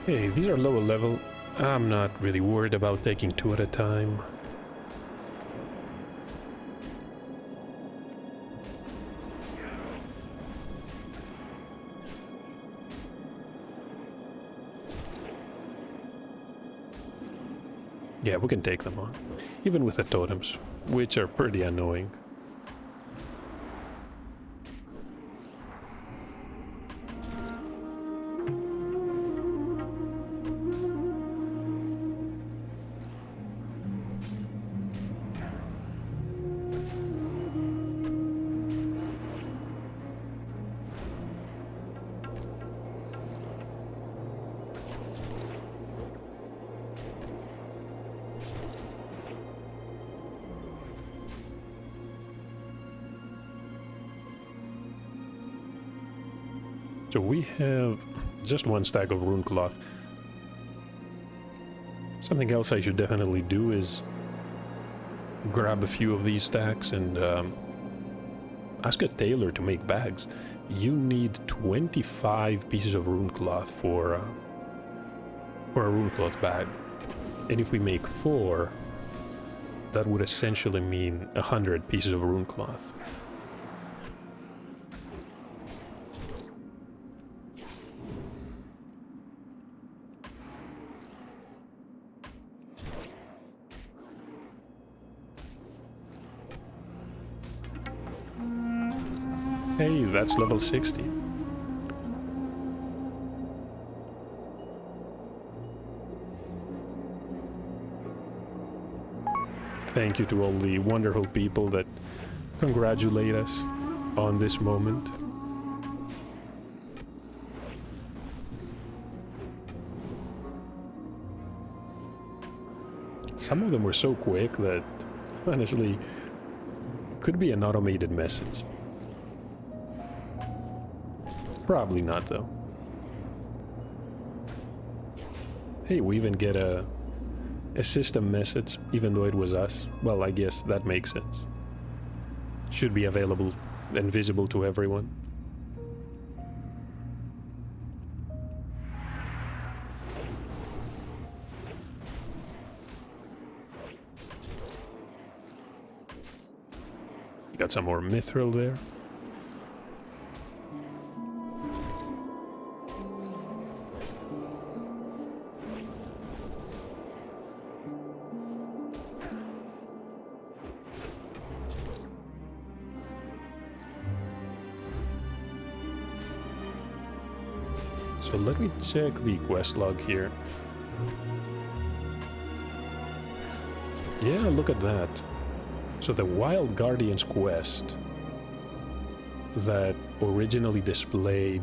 Hey, these are lower level. I'm not really worried about taking two at a time. Yeah, we can take them on. Even with the totems, which are pretty annoying. So we have just one stack of rune cloth. Something else I should definitely do is grab a few of these stacks and ask a tailor to make bags. You need 25 pieces of rune cloth for a rune cloth bag. And if we make 4, that would essentially mean 100 pieces of rune cloth. Hey, that's level 60. Thank you to all the wonderful people that congratulate us on this moment. Some of them were so quick that, honestly, could be an automated message. Probably not, though. Hey, we even get a system message, even though it was us. Well, I guess that makes sense. Should be available and visible to everyone. Got some more mithril there. So let me check the quest log here. Yeah, look at that. So the Wild Guardian's quest that originally displayed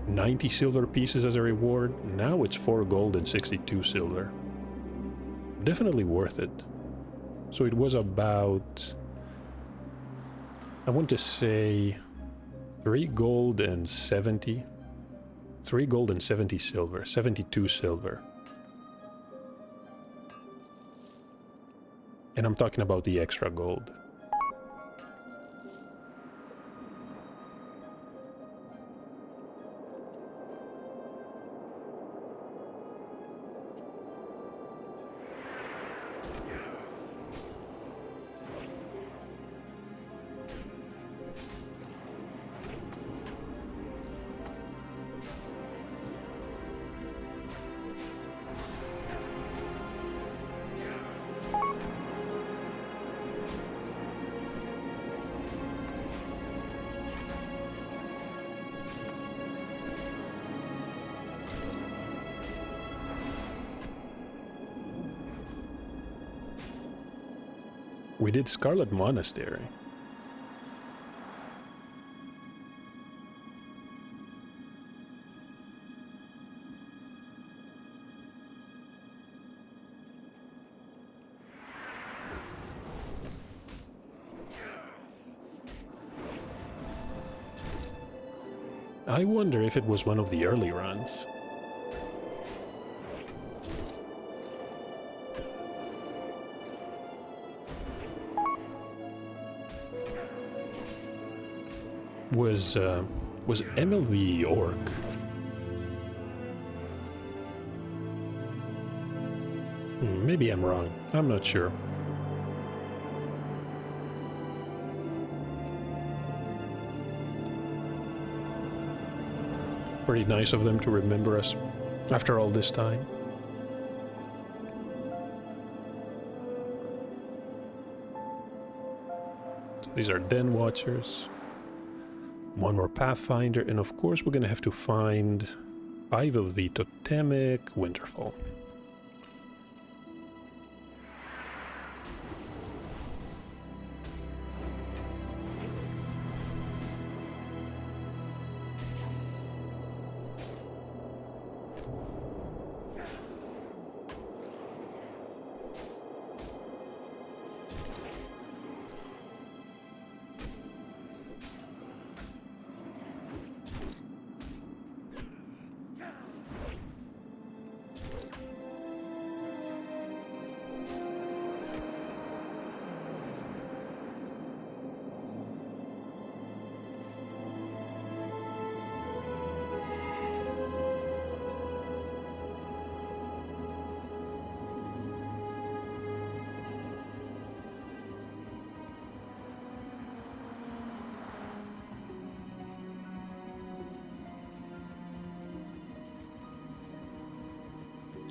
90 silver pieces as a reward, now it's 4 gold and 62 silver. Definitely worth it. So it was about, I want to say 3 gold and 70. 3 gold and 70 silver, 72 silver. And I'm talking about the extra gold. We did Scarlet Monastery. I wonder if it was one of the early runs. Was Emil the orc? Maybe I'm wrong. I'm not sure. Pretty nice of them to remember us after all this time. So these are Den Watchers. One more Pathfinder, and of course we're gonna have to find 5 of the Totemic Winterfall.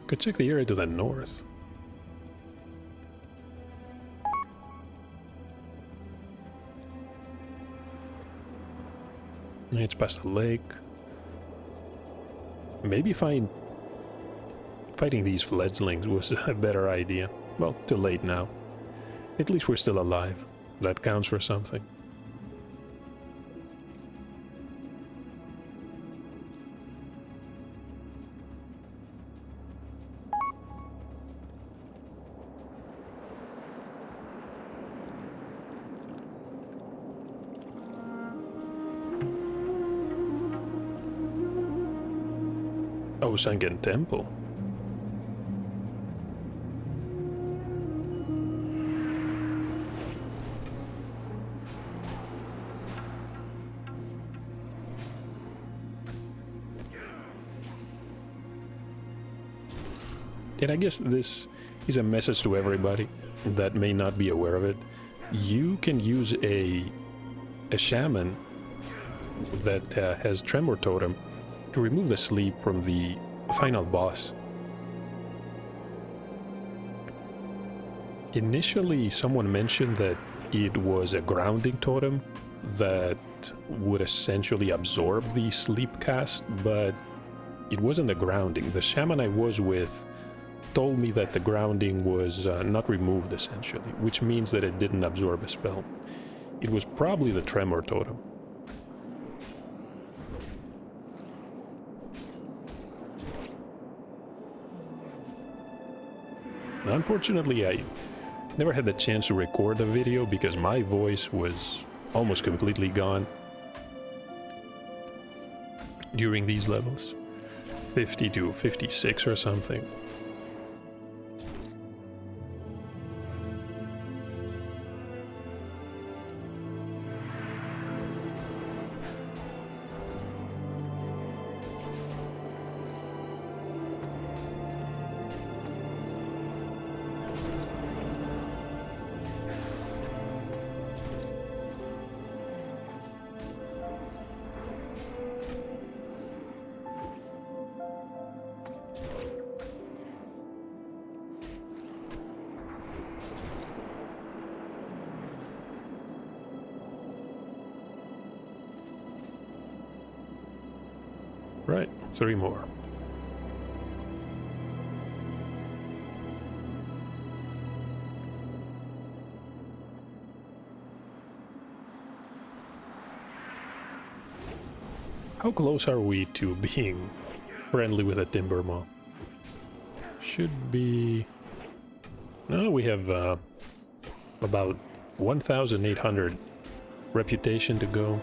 Could check the area to the north. It's past the lake. Maybe fighting these fledglings was a better idea. Well, too late now. At least we're still alive. That counts for something. Oh, Sangen Temple. And I guess this is a message to everybody that may not be aware of it. You can use a shaman that has Tremor Totem to remove the sleep from the final boss. Initially, someone mentioned that it was a grounding totem that would essentially absorb the sleep cast, but it wasn't the grounding. The shaman I was with told me that the grounding was not removed, essentially, which means that it didn't absorb a spell. It was probably the Tremor Totem. Unfortunately, I never had the chance to record the video because my voice was almost completely gone during these levels. 50 to 56 or something. Right, 3 more. How close are we to being friendly with a timber maw? Should be... No, we have about 1,800 reputation to go.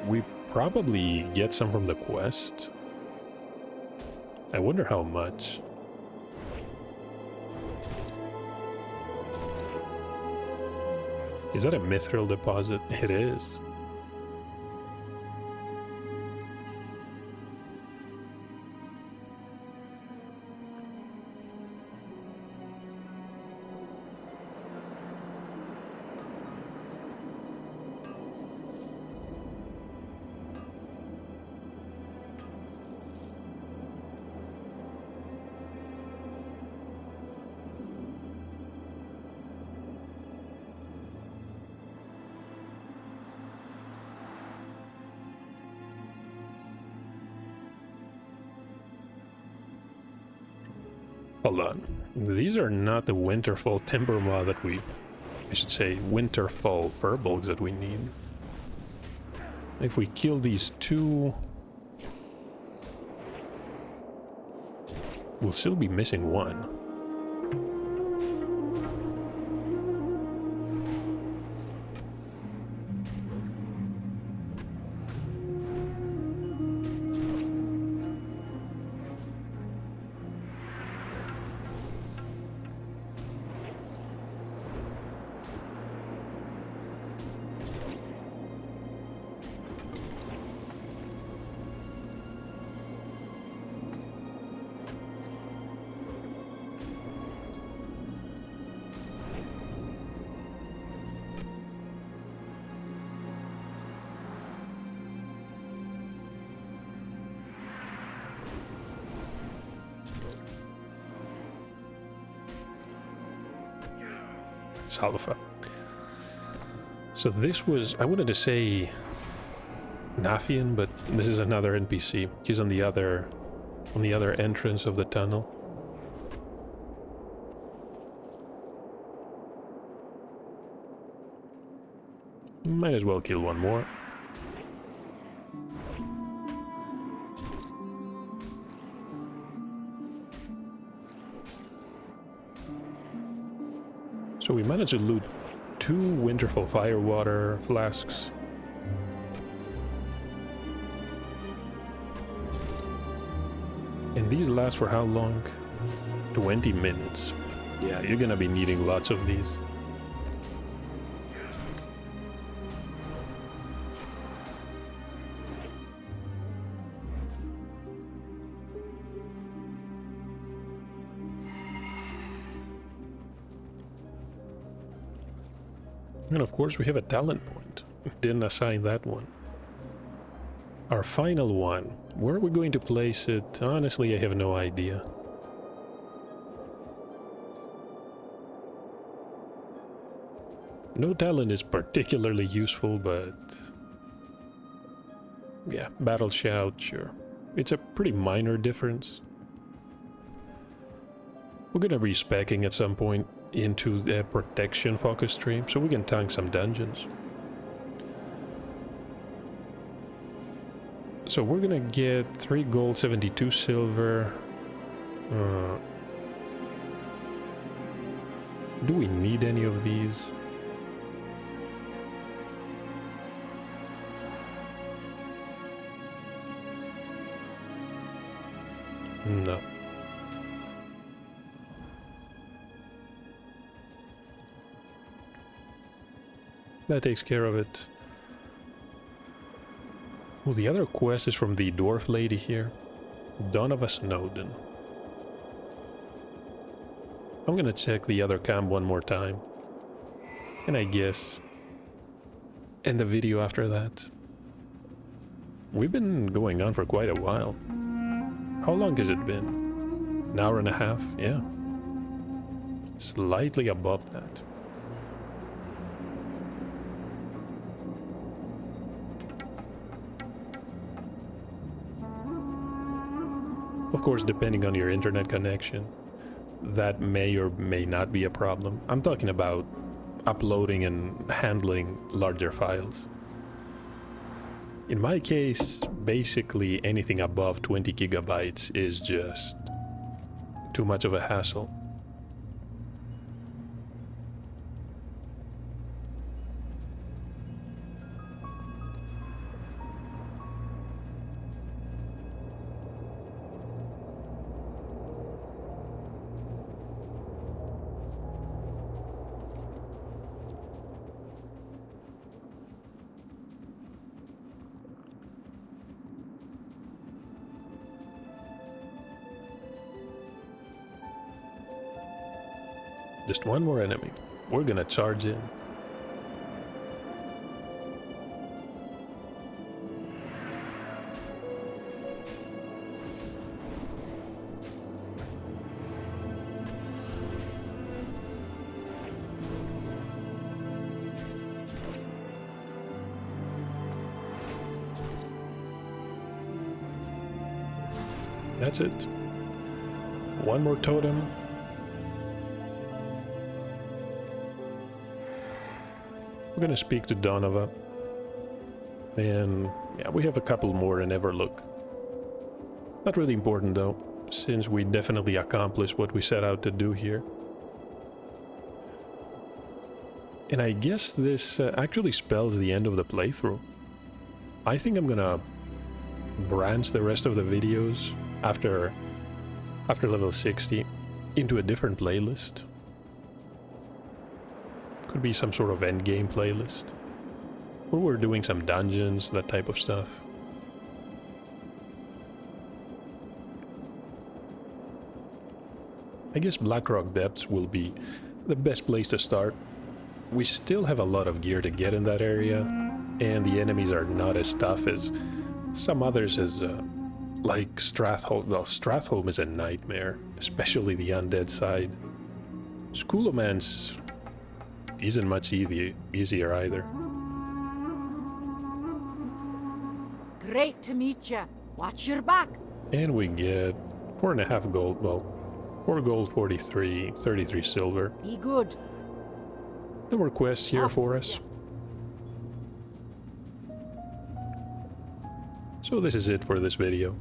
We probably get some from the quest. I wonder how much. Is that a mithril deposit? It is. Hold on. These are not the Winterfall Timber Maw that we... I should say Winterfall Furbolgs that we need. If we kill these two... we'll still be missing one. Salva. So this was, I wanted to say Nathian, but this is another NPC. He's on the other entrance of the tunnel. Might as well kill one more. So we managed to loot 2 Winterfell Firewater flasks. And these last for how long? 20 minutes. Yeah, you're gonna be needing lots of these. And of course we have a talent point. Didn't assign that one. Our final one. Where are we going to place it? Honestly, I have no idea. No talent is particularly useful, but... yeah, Battle Shout, sure. It's a pretty minor difference. We're gonna be speccing at some point into the protection focus stream, so we can tank some dungeons. So we're gonna get 3 gold, 72 silver. Do we need any of these? No. That takes care of it. Well, the other quest is from the dwarf lady here. Dawn of a Snowden. I'm gonna check the other camp one more time. And I guess... end the video after that. We've been going on for quite a while. How long has it been? An hour and a half? Yeah. Slightly above that. Of course, depending on your internet connection, that may or may not be a problem. I'm talking about uploading and handling larger files. In my case, basically anything above 20 gigabytes is just too much of a hassle. Just one more enemy. We're gonna charge in. That's it. One more totem. We're gonna speak to Donova. And yeah, we have a couple more in Everlook. Not really important though, since we definitely accomplished what we set out to do here. And I guess this actually spells the end of the playthrough. I think I'm gonna branch the rest of the videos after level 60 into a different playlist. Could be some sort of endgame playlist. Where we're doing some dungeons, that type of stuff. I guess Blackrock Depths will be the best place to start. We still have a lot of gear to get in that area, and the enemies are not as tough as some others, as like Stratholme. Well, Stratholme is a nightmare, especially the undead side. Schoolomance isn't much easier either. Great to meet you. Watch your back. And we get 4.5 gold, well, 4 gold, 33 silver. Be good. No more quests here for us. So this is it for this video.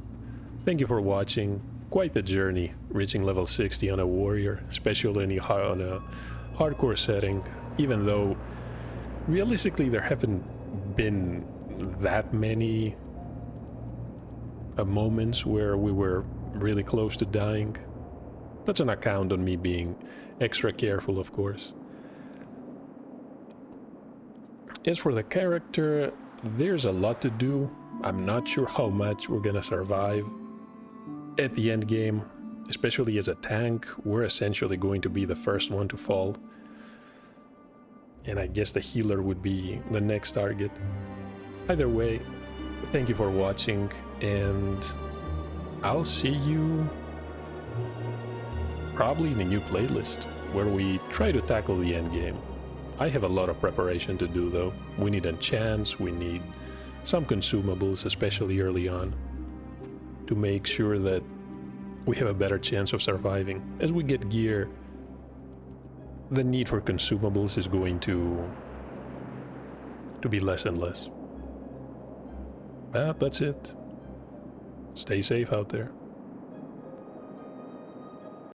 Thank you for watching. Quite the journey, reaching level 60 on a warrior, especially on a hardcore setting, even though realistically there haven't been that many moments where we were really close to dying. That's an account on me being extra careful, of course. As for the character, there's a lot to do. I'm not sure how much we're gonna survive at the end game, especially as a tank. We're essentially going to be the first one to fall, and I guess the healer would be the next target. Either way, thank you for watching, and I'll see you probably in a new playlist where we try to tackle the end game. I have a lot of preparation to do though. We need enchants, we need some consumables, especially early on, to make sure that we have a better chance of surviving. As we get gear, the need for consumables is going to be less and less. That's it. Stay safe out there.